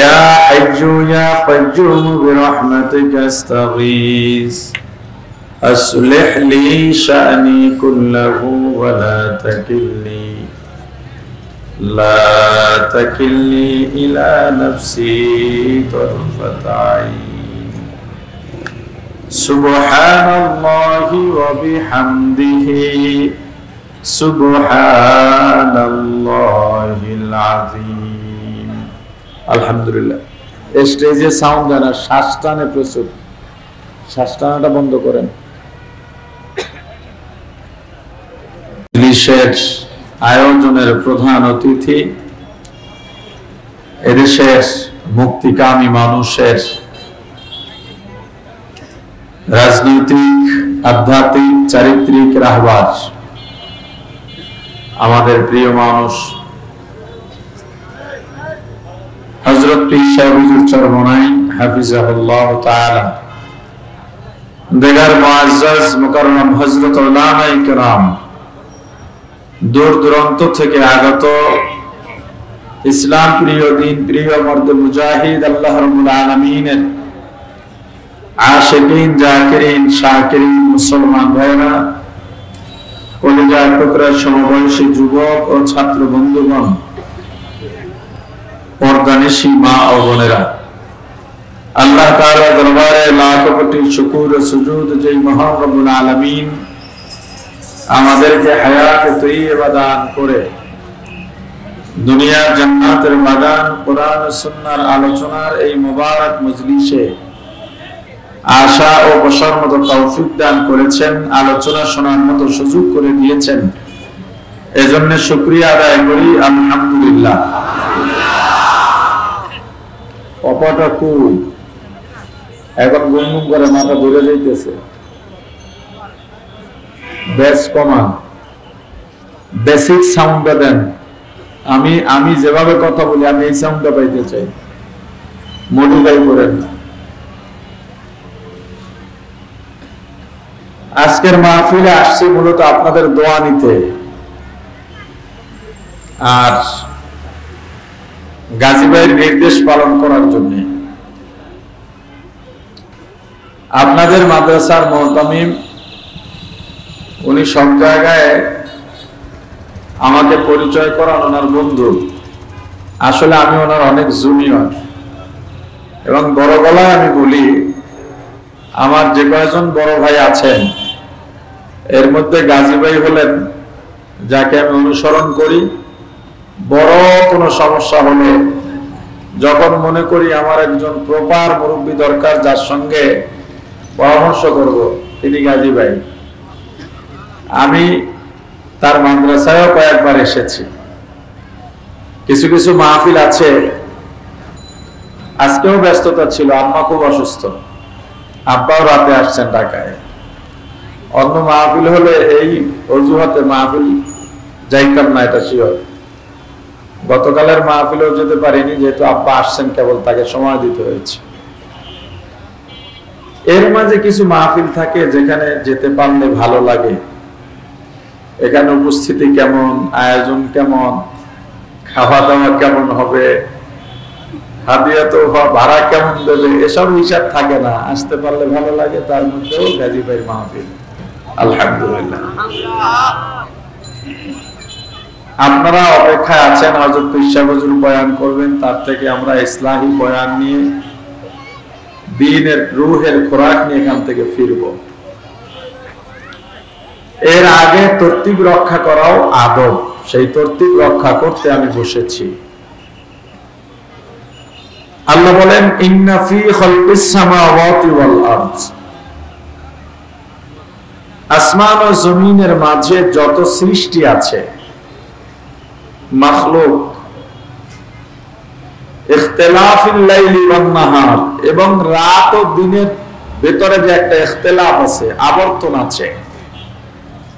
A: يا حي يا قيوم برحمتك استغيث أصلح لي شأني كله ولا تكلني إلى نفسي طرفة عين سبحان الله وبحمده سبحان الله العظيم الحمد لله স্টেজে সাউন্ড জানা শ্বাস টানে প্রচুর শ্বাস টানাটা বন্ধ করেন ইংলিশের আয়োজনের প্রধান অতিথি এদেশের মুক্তিকামী মানুষের রাজনৈতিক আধ্যাত্মিক চারিত্রিক রাহবার আমাদের প্রিয় মানুষ
B: হযরত পীর সাহেব হুজুর চরমনাই হাফিজাহুল্লাহ তাআলা, দেগার মুআজ্জাজ মুকাররম হযরত উলামায়ে কেরাম, দূর দূরান্ত থেকে আগত ইসলাম প্রিয়, দিন প্রিয়, মর্দ মুজাহিদ, আল্লাহ রাব্বুল আলামিনের আশিকিন, জাকিরিন, শাকিরিন মুসলমান ভাইরা, কলিজার টুকরা সমবয়সী যুবক ও ছাত্র বন্ধুগণ, পর্দানিশী মা ও বোনেরা, আল্লাহ তাআলা দরবারে লাখ কোটি শুকর ও সুজুদ যে মহান রব্বুল আলামিন আমাদেরকে হায়াত তৈয়বা দান করে দুনিয়ার জান্নাতের বাগান কোরআন ও সুন্নাহর আলোচনার এই মুবারক মজলিসে আশা ও বসার মতো তৌফিক দান করেছেন, আলোচনা শোনার মতো সুযোগ করে দিয়েছেন, এজন্য শুকরিয়া আদায় করি আলহামদুলিল্লাহ। অপাটা কুল এখন গুনগুন করে মাথা ধরে যাইতেছে, বেস কমান, বেসিক সাউন্ডটা দেন। আমি যেভাবে কথা বলি আমি এই সাউন্ডটা পাইতে চাই, মডিফাই করেন না। আজকের মাহফিলে আসছি মূলত আপনাদের দোয়া নিতে আর গাজী ভাইয়ের নির্দেশ পালন করার জন্য। আপনাদের মাদ্রাসার মুহতামিম, উনি সব জায়গায় আমাকে পরিচয় করান ওনার বন্ধু। আসলে আমি ওনার অনেক জুনিয়র এবং বড় গলায় আমি বলি, আমার যে কয়েকজন বড় ভাই আছেন এর মধ্যে গাজী ভাই হলেন যাকে আমি অনুসরণ করি। বড় কোনো সমস্যা হলে যখন মনে করি আমার একজন প্রপার মুরব্বী দরকার যার সঙ্গে পরামর্শ করব, তিনি গাজী ভাই। আমি তার মাদ্রাসায়ও কয়েকবার এসেছি। কিছু কিছু মাহফিল আছে, আজকেও ব্যস্ততা ছিল, আম্মা খুব অসুস্থ, আব্বাও রাতে আসছেন ঢাকায়। অন্য মাহফিল হলে এই অজুহাতে মাহফিল যাইতাম না, এটা শিওর। গতকালের মাহফিলেও যেতে পারিনি, যেহেতু আব্বা আসছেন কেবল, তাকে সময় দিতে হয়েছে। এর মাঝে কিছু মাহফিল থাকে যেখানে যেতে পারলে ভালো লাগে, এখানে উপস্থিতি কেমন, আয়োজন কেমন, খাওয়া দাওয়া কেমন হবে, হাদিয়া তোফা ভাড়া কেমন দেবে, এসব হিসাব থাকে না। আসতে পারলে ভালো লাগে। তার মধ্যেও গাজী ভাই মাহফিল আলহামদুলিল্লাহ। আপনারা অপেক্ষায় আছেন হযরত পীর সাহেব হুজুর বয়ান করবেন, তার থেকে আমরা ইসলাহি বয়ান নিয়ে দ্বীনের রূহের খোরাক নিয়ে এখান থেকে ফিরব। এর আগে তরতিব রক্ষা করাও আদব, সেই তরতিব রক্ষা করতে আমি বসেছি। আল্লাহ বলেন, ইন্না ফি খালকিস সামাওয়াতি ওয়াল আরদ, আসমান ও জমিনের মাঝে যত সৃষ্টি আছে, মাখলুক, ইখতিলাফিল লাইলি ওয়ান নাহার, এবং রাত ও দিনের ভেতরে যে একটা ইখতিলাফ আছে, আবর্তন আছে,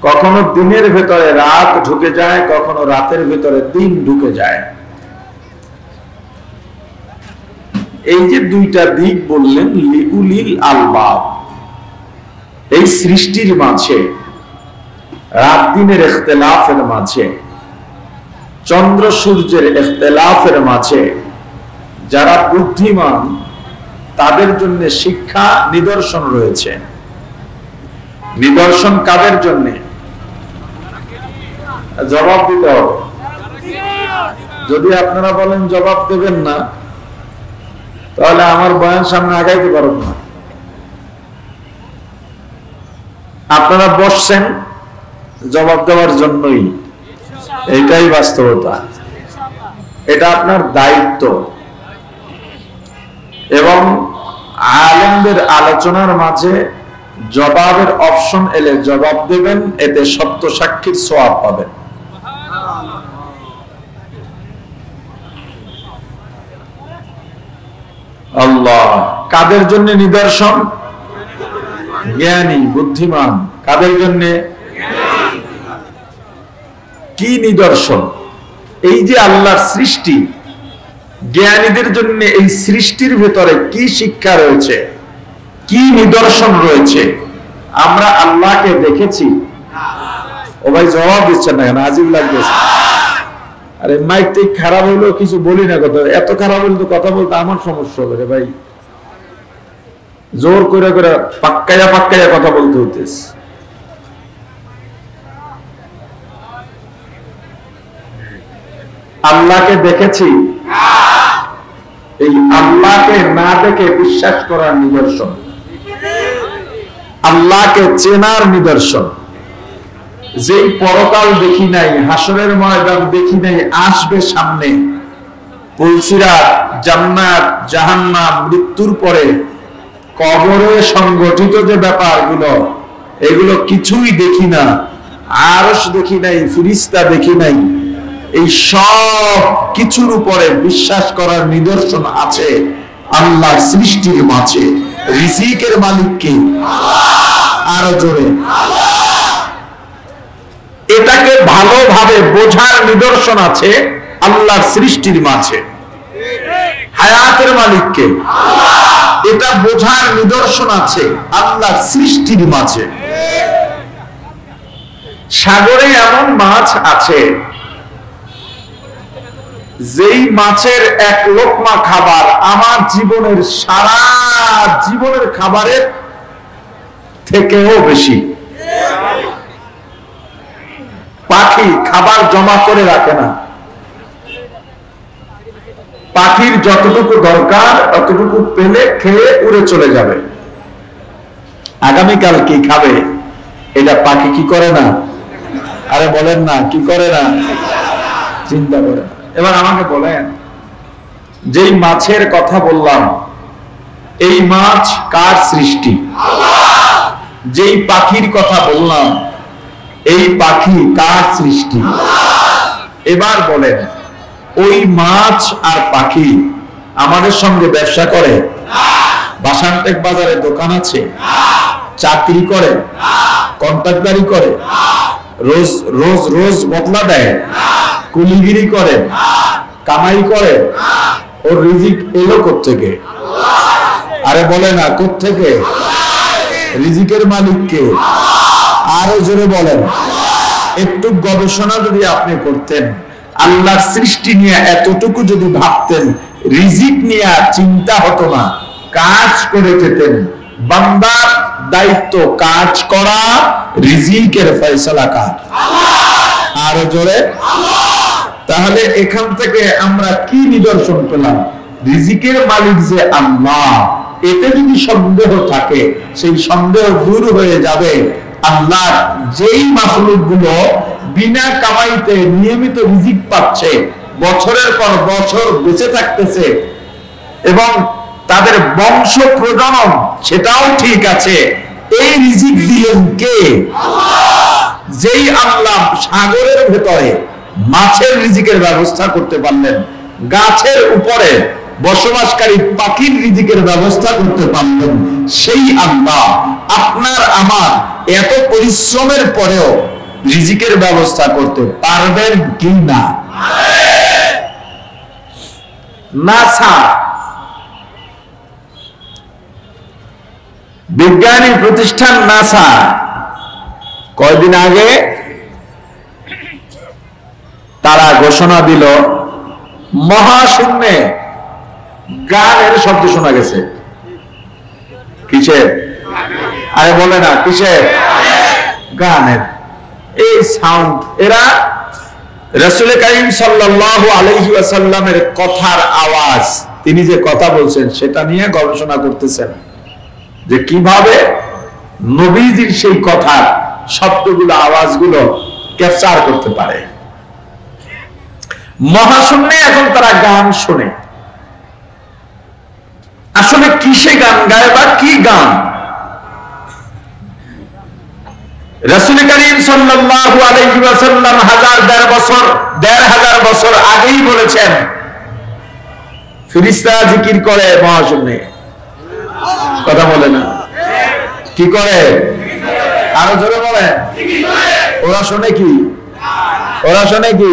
B: কখনো দিনের ভেতরে রাত ঢুকে যায়, কখনো রাতের ভেতরে দিন ঢুকে যায়। এই যে দুইটা দিক বললেন, লিউলিল আলবাব, এই সৃষ্টির মাঝে, রাত দিনের ইখতিলাফের মাঝে, চন্দ্র সূর্যের ইখতিলাফের মাঝে যারা বুদ্ধিমান তাদের জন্য শিক্ষা নিদর্শন রয়েছে। নিদর্শন কাদের জন্য? জবাব দিতে হবে। যদি আপনারা বলেন জবাব দেবেন না, তাহলে আমার বয়ান সামনে আগাইতে পারব না। আপনারা বসছেন জবাব দেওয়ার জন্যই, এটাই বাস্তবতা, এটা আপনার দায়িত্ব। এবং আলেমদের আলোচনার মাঝে জবাবের অপশন এলে জবাব দেবেন, এতে সত্য সাক্ষীর সওয়াব পাবেন। আল্লাহ কাদের জন্য নিদর্শন? জ্ঞানী বুদ্ধিমান। কাদের জন্য? কি নিদর্শন? এই যে আল্লাহর সৃষ্টি, জ্ঞানীদের জন্য এই সৃষ্টির ভেতরে কি শিক্ষা রয়েছে, কি নিদর্শন রয়েছে? আমরা আল্লাহকে দেখেছি? ও ভাই জবাব দিচ্ছেন না কেন? আজিব লাগতেছে। আরে মাইক ঠিক খারাপ হইলেও কিছু বলি না, কথা এত খারাপ হইলে তো কথা বলতে আমার সমস্যা হবে রে ভাই। জোর করে করে পাক্কাইয়া পাক্কাইয়া কথা বলতে হইতেছে। আল্লাহকে দেখেছি? এই আল্লাহকে না দেখে বিশ্বাস করার নিদর্শন, আল্লাহকে চেনার নিদর্শন। যেই পরকাল দেখি নাই, হাসরের ময়দান দেখি নাই, আসবে সামনে, পুলসিরাত, জান্নাত, জাহান্নাম, মৃত্যুর পরে কবরে সংগঠিত যে ব্যাপারগুলো, এগুলো কিছুই দেখি না। আরশ দেখি নাই, ফেরেশতা দেখি নাই। এই সব কিছুর উপরে বিশ্বাস করার নিদর্শন আছে আল্লাহর সৃষ্টির মাঝে। রিজিকের মালিক কে? আরো জোরে। এটাকে ভালোভাবে বোঝার নিদর্শন আছে আল্লাহর সৃষ্টির মাঝে। হায়াতের মালিক কে? এটা বোঝার নিদর্শন আছে আল্লাহর সৃষ্টির মাঝে। সাগরে এমন মাছ আছে যেই মাছের এক লোকমা খাবার আমার জীবনের সারা জীবনের খাবারের থেকেও বেশি। পাখি খাবার জমা করে রাখে না, পাখির যতটুকু দরকার ততটুকু পেলে খেয়ে উড়ে চলে যাবে। আগামীকাল কি খাবে এটা পাখি কি করে না? আরে বলেন না, কি করে না? চিন্তা করে না। এবার আমাকে বলেন, যেই মাছের কথা বললাম, এই মাছ কার সৃষ্টি? যেই পাখির কথা বললাম, এই পাখি কার সৃষ্টি? এবার বলেন, ওই মাছ আর পাখি আমাদের সঙ্গে ব্যবসা করে? বাসানটেক বাজারে দোকান আছে? চাকরি করে? কন্ট্রাক্টরি করে? রোজ রোজ রোজ বদলা দেয়? কুলিগিরি করে? কামাই করে? ওর রিজিক এলো কোত্থেকে? আরে বলে না, কোত্থেকে? রিজিকের মালিক কে? আরো জোরে বলেন। একটু গবেষণা যদি আপনি করতেন, আল্লাহর সৃষ্টি নিয়ে এতটুকু যদি ভাবতেন, রিজিক নিয়ে চিন্তা হতো না, কাজ করে যেতেন। বান্দার দায়িত্ব কাজ করা, রিজিকের ফয়সালা কার? আরো জোরে। তাহলে এখান থেকে আমরা কি নিদর্শন পেলাম? রিজিকের মালিক যে আল্লাহ, এতে যদি সন্দেহ থাকে, সেই সন্দেহ দূর হয়ে যাবে। আল্লাহ যেই মাখলুক গুলো বিনা কামাইতে নিয়মিত রিজিক পাচ্ছে, বছরের পর বছর বেঁচে থাকতেছে এবং তাদের বংশ প্রজনন সেটাও ঠিক আছে, এই রিজিক দিলেন কে? যেই আল্লাহ সাগরের ভেতরে মাছের রিজিকের ব্যবস্থা করতে পারলেন, গাছের উপরে বসবাসকারী পাখির রিজিকের ব্যবস্থা করতে পারলেন, সেই আল্লাহ আপনার আমার এত পরিশ্রমের পরেও রিজিকের ব্যবস্থা করতে পারবেন কি না? নাসা, বিজ্ঞানী প্রতিষ্ঠান নাসা, কয়েকদিন আগে তারা ঘোষণা দিল মহাশূন্যে গানের শব্দ শোনা গেছে। কিসের? আরে বলে না, কিসের? গানের। এই সাউন্ড এরা রাসূল কারীম সাল্লাল্লাহু আলাইহি ওয়াসাল্লামের কথার আওয়াজ, তিনি যে কথা বলছেন সেটা নিয়ে গবেষণা করতেছেন যে কিভাবে নবীজির সেই কথার শব্দগুলো, আওয়াজগুলো ক্যাপচার করতে পারে। মহাশূন্যে এখন তারা গান শোনে। আসলে কিসে গান গায় বা কি গান? রাসূল কারীম সাল্লাল্লাহু আলাইহি ওয়াসাল্লাম ১,৫০০ বছর আগেই বলেছেন, ফেরেশতা জিকির করে মহাশূন্যে। কথা বলে না, কি করে? আরো জোরে বলে। ওরা শোনে কি? ওরা শোনে কি?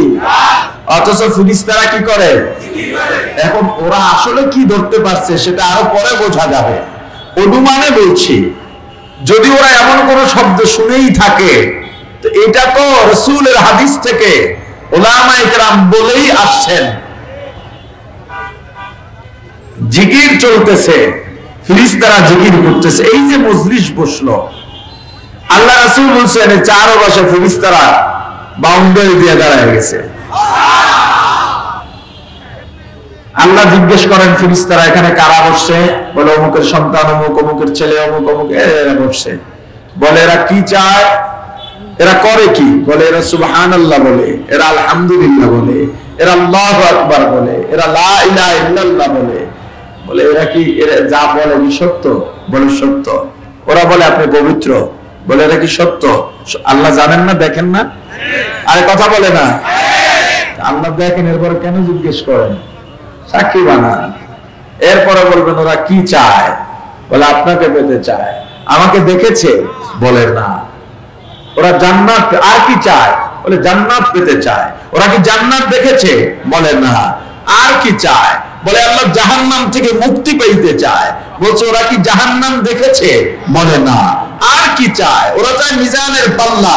B: অথচ ফেরেশতারা কি করে?
A: এখন ওরা আসলে কি ধরতে পারছে সেটা আরো পরে বোঝা যাবে। অনুমানে বলছি, যদি ওরা এমন কোন শব্দ শুনেই থাকে, তো এটা তো রাসূলের হাদিস থেকে উলামায়ে কেরাম বলেই আসছেন। জিকির চলতেছে, ফেরেশতারা জিকির করতেছে, এই যে মজলিস বসলো, আল্লাহ রাসূল বলছেন চার বছর ফেরেশতারা বাউন্ডারি দিয়ে দাঁড়ায় গেছে। আল্লাহ জিজ্ঞেস করেন ফেরেশতারা এখানে কারা বসছে? বলে অমুকের সন্তান অমুক, অমুকের ছেলে অমুক, অমুক এরা বসছে। বলে এরা কি চায়, এরা করে কি? বলে এরা সুবহানাল্লাহ বলে, এরা আলহামদুলিল্লাহ বলে, এরা আল্লাহু আকবার বলে, এরা লা ইলাহা ইল্লাল্লাহ বলে। বলে এরা কি, এরা যা বলে কি সত্য? বলে সত্য। ওরা বলে আপনি পবিত্র। বলে এরা কি সত্য? আল্লাহ জানেন না, দেখেন না? আরে কথা বলে না। আল্লাহ দেখেন, এরপরে কেন জিজ্ঞেস করেন? সাক্ষী বানান। এরপরে বলবেন ওরা কি চায়? বলে আপনাকে পেতে চায়। আমাকে দেখেছে? বলে না। ওরা জান্নাত, আর কি চায়? বলে জান্নাত পেতে চায়। ওরা কি জান্নাত দেখেছে? বলে না। আর কি চায়? বলে আল্লাহ জাহান্নাম থেকে মুক্তি পেতে চায়। বলছে ওরা কি জাহান্নাম দেখেছে? বলে না। আর কি চায়? ওরা চায় মিজানের পাল্লা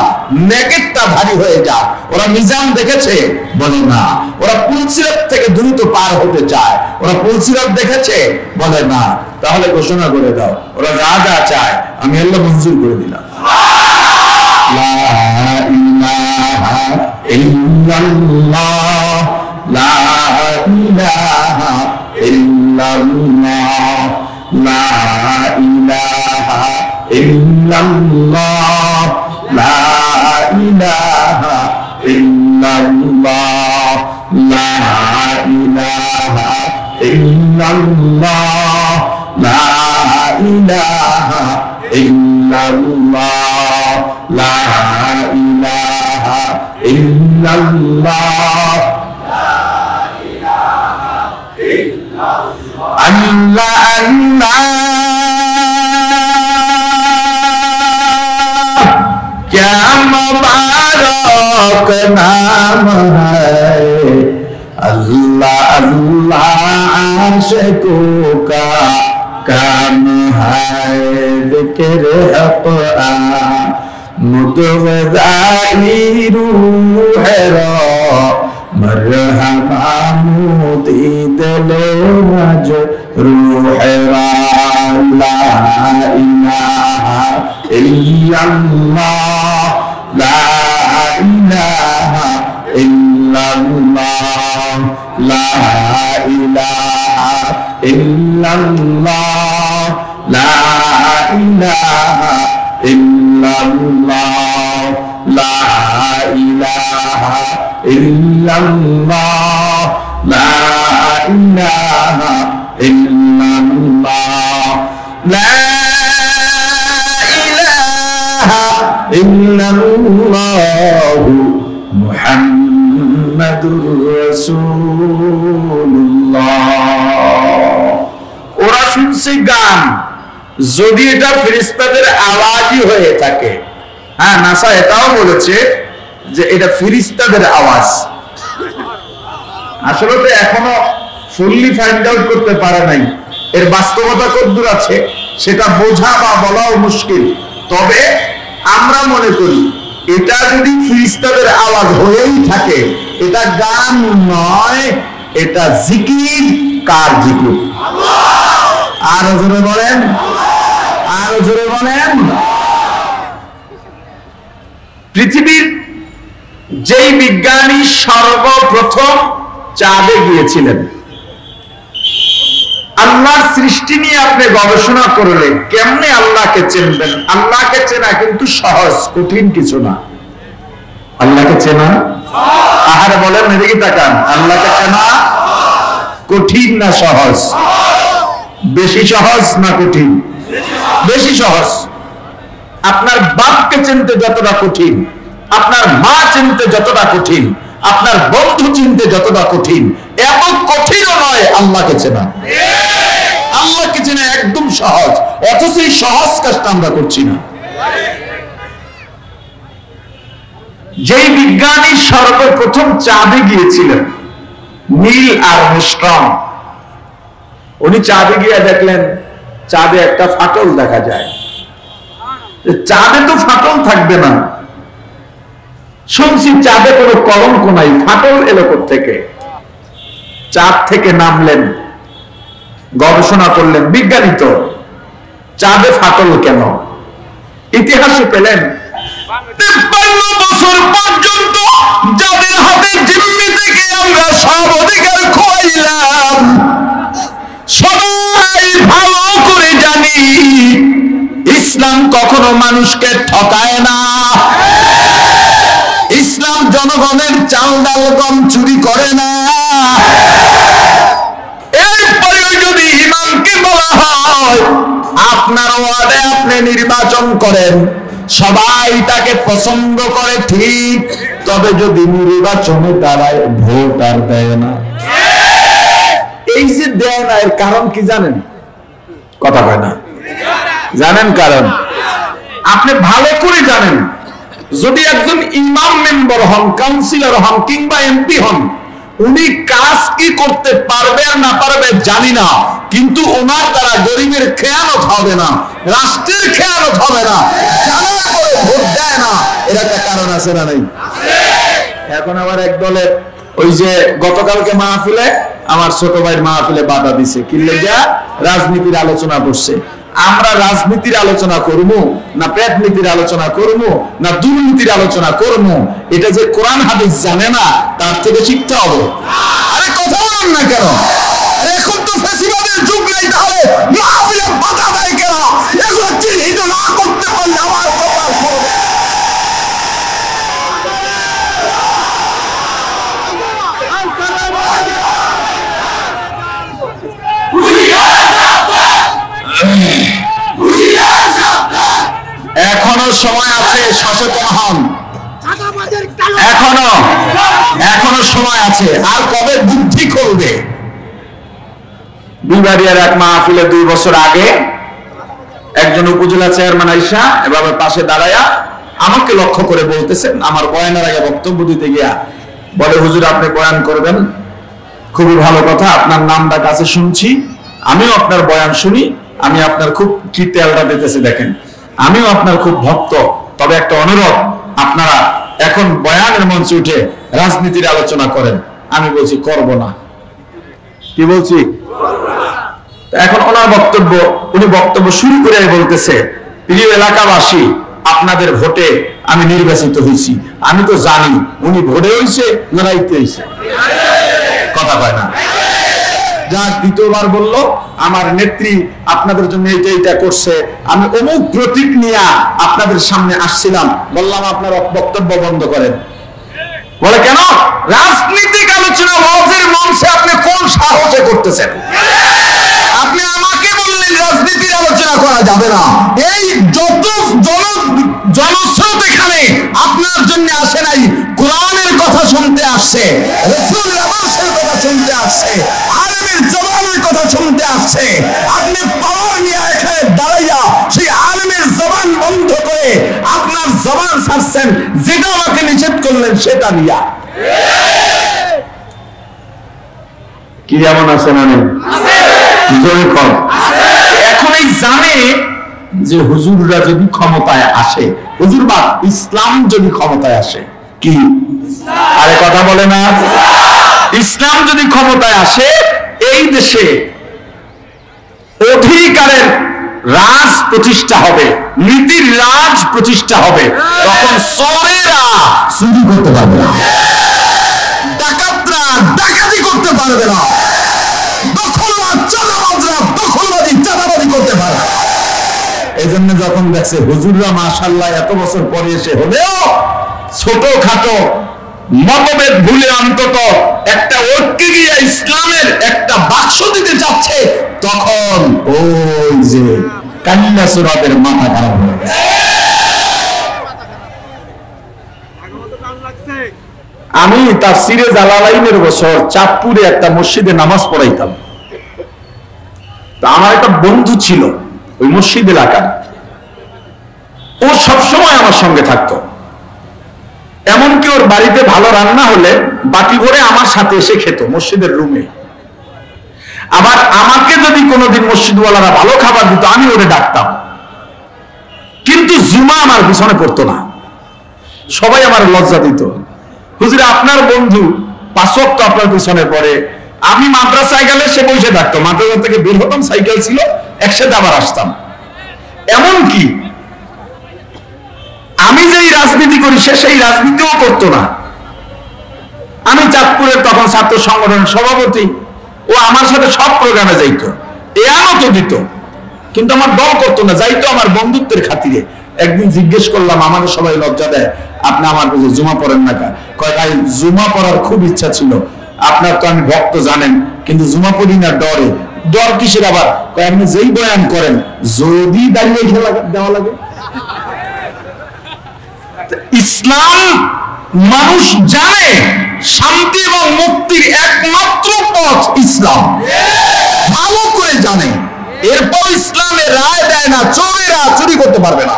A: নেকেটটা ভারী হয়ে যাক। ওরা মিজান দেখেছে? বলে না। ওরা পুলসিরাত থেকে দ্রুত পার হতে চায়। ওরা পুলসিরাত দেখেছে? বলে না। তাহলে ঘোষণা করে দাও, ওরা যা যা চায় আমি আল্লাহ মঞ্জুর করে দিলাম। লা ইলাহা ইল্লাল্লাহ, লা ইলাহা ইল্লাল্লাহ, লা ইলাহা ইল্লাল্লাহ, লা ইলাহা ইল্লাল্লাহ, লা ইলাহা ইল্লাল্লাহ, লা ইলাহা ইল্লাল্লাহ, লা ইলাহা ইল্লাল্লাহ, আল্লাহ আল্লাহ क्या मुबारक नाम है, अल्लाह अल्लाह आशिकों का काम है, जिक्र मुतवज़्ज़ाई रूह रा मरहबा मोदी दिले मजरूह रा, ला इलाहा इल्लल्लाह, ला इलाहा इल्लल्लाह, ला इलाहा इल्लल्लाह, ला इलाहा इल्लल्लाह, ला इलाहा इल्लल्लाह, ला इलाहा इल्लल्लाह, ला इलाहा इल्लल्लाह, मुहम्मदुर রাসূলুল্লাহ। ওরা শুনছে গান, যদি এটা ফেরেশতাদের আওয়াজই হয়ে থাকে। হ্যাঁ, নাসা এটাও বলেছে যে এটা ফেরেশতাদের আওয়াজ। আসলে তো এখনো ফুললি ফাইন্ড আউট করতে পারে নাই এর বাস্তবতা কতদূর আছে, সেটা বোঝা বা বলাও মুশকিল। তবে আমরা মনে করি এটা যদি ফেরেশতাদের আওয়াজ হয়েই থাকে, এটা গান নয়, এটা জিকির। কার জিকির? আরো জোরে বলেন, আরো জোরে বলেন। পৃথিবীর যেই বিজ্ঞানী সর্বপ্রথম চাঁদে গিয়েছিলেন, আল্লাহর সৃষ্টি নিয়ে আপনি গবেষণা করলে কেমনে আল্লাহকে চিনবেন? আল্লাহকে চেনা কিন্তু সহজ, কঠিন কিছু না। আল্লাহকে চেনা, আহারে বলেন, এদিকে তাকান, আল্লাহকে চেনা কঠিন না সহজ? বেশি সহজ না কঠিন? বেশি সহজ। আপনার বাপকে চিনতে যতটা কঠিন, আপনার মা চিনতে যতটা কঠিন, আপনার বন্ধু চিনতে যতটা কঠিন, এত কঠিনও নয় আল্লাহকে চেনা। আল্লাহকে চেনা একদম সহজ, অথচ এই সহজ কাজটা আমরা করছি না। যেই বিজ্ঞানী সর্বপ্রথম চাঁদে গিয়েছিলেন, নীল আর্মস্ট্রং,
B: উনি চাঁদে গিয়ে দেখলেন চাঁদে একটা ফাটল দেখা যায়। চাঁদে তো ফাটল থাকবে না, শুনছি চাঁদে কোনো কলঙ্ক নাই, ফাটল এলো থেকে? চাঁদ থেকে নামলেন, গবেষণা করলেন, বিজ্ঞানী তো, চাঁদে ফাটল কেন? ইতিহাসে পেলেন 53 বছর পর্যন্ত যাদের হাতে জিম্মি থেকে আমরা সব অধিকার খোয়াইলাম, সবাই ভালো করে জানি ইসলাম কখনো মানুষকে ঠকায় না। ইসলাম জনগণের চাল ডাল গম চুরি করে না। এরপরেও যদি ইমামকে বলা হয় আপনার ওয়ার্ডে আপনি নির্বাচন করেন, সবাই তাকে পছন্দ করে ঠিক, তবে যদি নির্বাচনে দাঁড়ায় ভোট আর দেয় না। এই যে দেয় না, এর কারণ কি জানেন? কথা কয় না, জানেন কারণ? আপনি ভালো করে জানেন, যদি একজন ইমাম মেম্বার হন, কাউন্সিলর হন কিংবা এমপি হন, উনি কাজ কি করতে পারবে আর না পারবে জানি না, কিন্তু ওনার দ্বারা গরিবের খেয়ানত হবে না, রাষ্ট্রের খেয়ানত হবে না, জানার পরে ভোট দেয় না। এর একটা কারণ আছে না নাই? এখন আবার এক দলের ওই যে গতকালকে মাহফিলে আমার ছোট ভাইয়ের মাহফিলে বাধা দিছে, কি লেগা? রাজনীতির আলোচনা করছে। আমরা রাজনীতির আলোচনা করবো না পেট নীতির আলোচনা করবো না দুর্নীতির আলোচনা করবো, এটা যে কোরআন হাদিস জানে না তার থেকে শিখতে হবে। আরে কথা বলেন না কেন? এখন তো ফেসিবাদের যুগ নাই, তাহলে মাহফিলে বাধা দেয় কেন? এগুলো চিহ্নিত না করতে পারলে আমার কপাল পড়বে। এখনো সময় আছে, সচেতন হন। এখনো সময় আছে। আর কবে বুদ্ধি করবে? বিবাড়িয়ার এক মাহফিলে 2 বছর আগে একজন উপজেলা চেয়ারম্যান আইসা এভাবে পাশে দাঁড়ায়া আমাকে লক্ষ্য করে বলতেছেন, আমার বয়ানের আগে বক্তব্য দিতে গিয়া বলে, হুজুর আপনি বয়ান করবেন, খুবই ভালো কথা, আপনার নামটা কাছে শুনছি, আমিও আপনার বয়ান শুনি, আমি আপনার খুব কি তেলটা দিতেছি দেখেন, আমিও আপনার খুব ভক্ত, তবে একটা অনুরোধ, আপনারা এখন বয়ানের মঞ্চে উঠে রাজনীতির আলোচনা করেন। আমি বলছি করব না। কি বলছি? এখন ওনার বক্তব্য, উনি বক্তব্য শুরু করে বলতেছে, প্রিয় এলাকাবাসী, আপনাদের ভোটে আমি নির্বাচিত হয়েছি। আমি তো জানি উনি ভোটে হয়েছে লড়াইতে হয়েছে, কথা কয় না। যার দ্বিতীয়বার বলল আমার নেত্রী আপনাদের জন্য এইটা করছে, আমি অমুক প্রতীক নিয়ে আপনাদের সামনে আসছিলাম, বললাম আপনার বক্তব্য বন্ধ করেন। বলে কেন? রাজনৈতিক আলোচনা ওয়াজের মঞ্চে আপনি কোন সাহসে করতেছেন? আপনি আমাকে বললেন রাজনীতির আলোচনা করা যাবে না। এই যত জনস্রোত এখানে আপনার জন্য আসে নাই, কোরআনের কথা শুনতে আসছে, রাসূলের আদর্শের কথা শুনতে আসছে, আলেমের জবানের কথা শুনতে আসছে। আপনি পাওয়ার নিয়ে এখানে দাঁড়াইয়া সেই আলেমের জবান বন্ধ করে আপনার জবান ছাড়ছেন, যেটা আমাকে নিষেধ করলেন সেটা নিয়া। কি যেমন আছে না? এখন এই জানে যে হুজুররা যদি ক্ষমতায় আসে, হুজুর বা ইসলাম যদি ক্ষমতায় আসে, কি আরে কথা বলে না, ইসলাম যদি ক্ষমতায় আসে, এই দেশে অধিকারের রাজ প্রতিষ্ঠা হবে, নীতির রাজ প্রতিষ্ঠা হবে, তখন চোরেরা চুরি করতে পারবে না, ডাকাতরা ডাকাতি করতে পারবে না, চাঁদাবাজি করতে পারে। এই জন্য যখন দেখছে হুজুররা মাশাআল্লাহ এত বছর পরে এসে হলেও ছোটখাটো মতভেদ ভুলে অন্তত একটা ঐক্যে গিয়ে ইসলামের একটা বাক্স দিতে যাচ্ছে, তখন ওই যে কান্না সুরাতের মাথা খারাপ হয়ে গেছে। আমি তাফসিরে জালালাইনের বছর চাঁদপুরে একটা মসজিদে নামাজ পড়াইতাম। আমার একটা বন্ধু ছিল ওই মসজিদ এলাকার, ও সবসময় আমার সঙ্গে থাকতো। এমনকি ওর বাড়িতে ভালো রান্না হলে বাটি ভরে আমার সাথে এসে খেত মসজিদের রুমে।
A: আবার আমাকে যদি কোনোদিন মসজিদওয়ালারা ভালো খাবার দিত আমি ওরে ডাকতাম, কিন্তু জুমা আমার পিছনে পড়তো না। সবাই আমার লজ্জা দিত, হুজুর আপনার বন্ধু 5 ওয়াক্ত আপনার পিছনে পড়ে। আমি মাদ্রাসায় গেলে সে বসে থাকতো, মাদ্রাসা থেকে বের হতাম, সাইকেল ছিল, একসাথে আবার আসতাম। এমন কি আমি যেই রাজনীতি করি সে সেই রাজনীতিও করতো না। আমি চাঁদপুরের তখন ছাত্র সংগঠনের সভাপতি, ও আমার সাথে সব প্রোগ্রামে যাইতো, এয়ামত দিত, কিন্তু আমার দল করতো না, যাইতো আমার বন্ধুত্বের খাতিরে। একদিন জিজ্ঞেস করলাম, আমাদের সবাই লজ্জা দেয়, আপনি আমার কাছে জুমা পড়েন না কেন? কয় ভাই জুমা পড়ার খুব ইচ্ছা ছিল, আপনার তো আমি ভক্ত জানেন, কিন্তু জুমা পড়ি না ডরে। ডর কিসের আবার? কয় আপনি যেই বয়ান করেন যদি দাঁড়িয়ে দেওয়া লাগে। ইসলাম মানুষ জানে শান্তি এবং মুক্তির একমাত্র পথ ইসলাম, ভালো করে জানে। এরপর ইসলামের রায় দেয় না চোরেরা চুরি করতে পারবে না।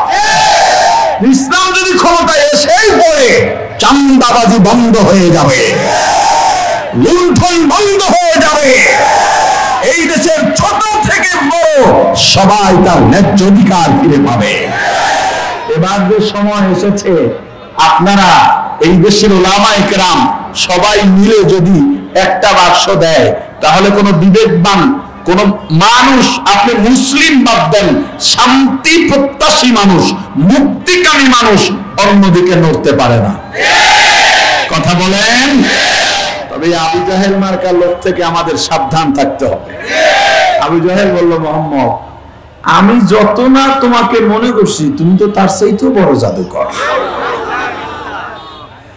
A: ইসলাম যদি ক্ষমতায় এসেই পড়ে চাঁদাবাজি বন্ধ হয়ে যাবে, লুণ্ঠন বন্ধ হয়ে যাবে, এই দেশের ছোট থেকে বড় সবাই তার ন্যায্য অধিকার ফিরে পাবে। এবার যে সময় এসেছে, আপনারা এই দেশের ওলামায়ে কেরাম সবাই মিলে যদি একটা বাক্স দেয়, তাহলে কোন বিবেকবান কোন মানুষ, আপনি মুসলিম বাদ দেন, শান্তি প্রত্যাশী মানুষ, মুক্তিকামী মানুষ অন্যদিকে নড়তে পারে না। কথা বলেন? তবে আবু জাহেল মার্কার লোক থেকে আমাদের সাবধান থাকতে হবে। আবু জাহেল বলল, মোহাম্মদ আমি যত না তোমাকে মনে করছি, তুমি তো তার চাইতেও বড় জাদুকর।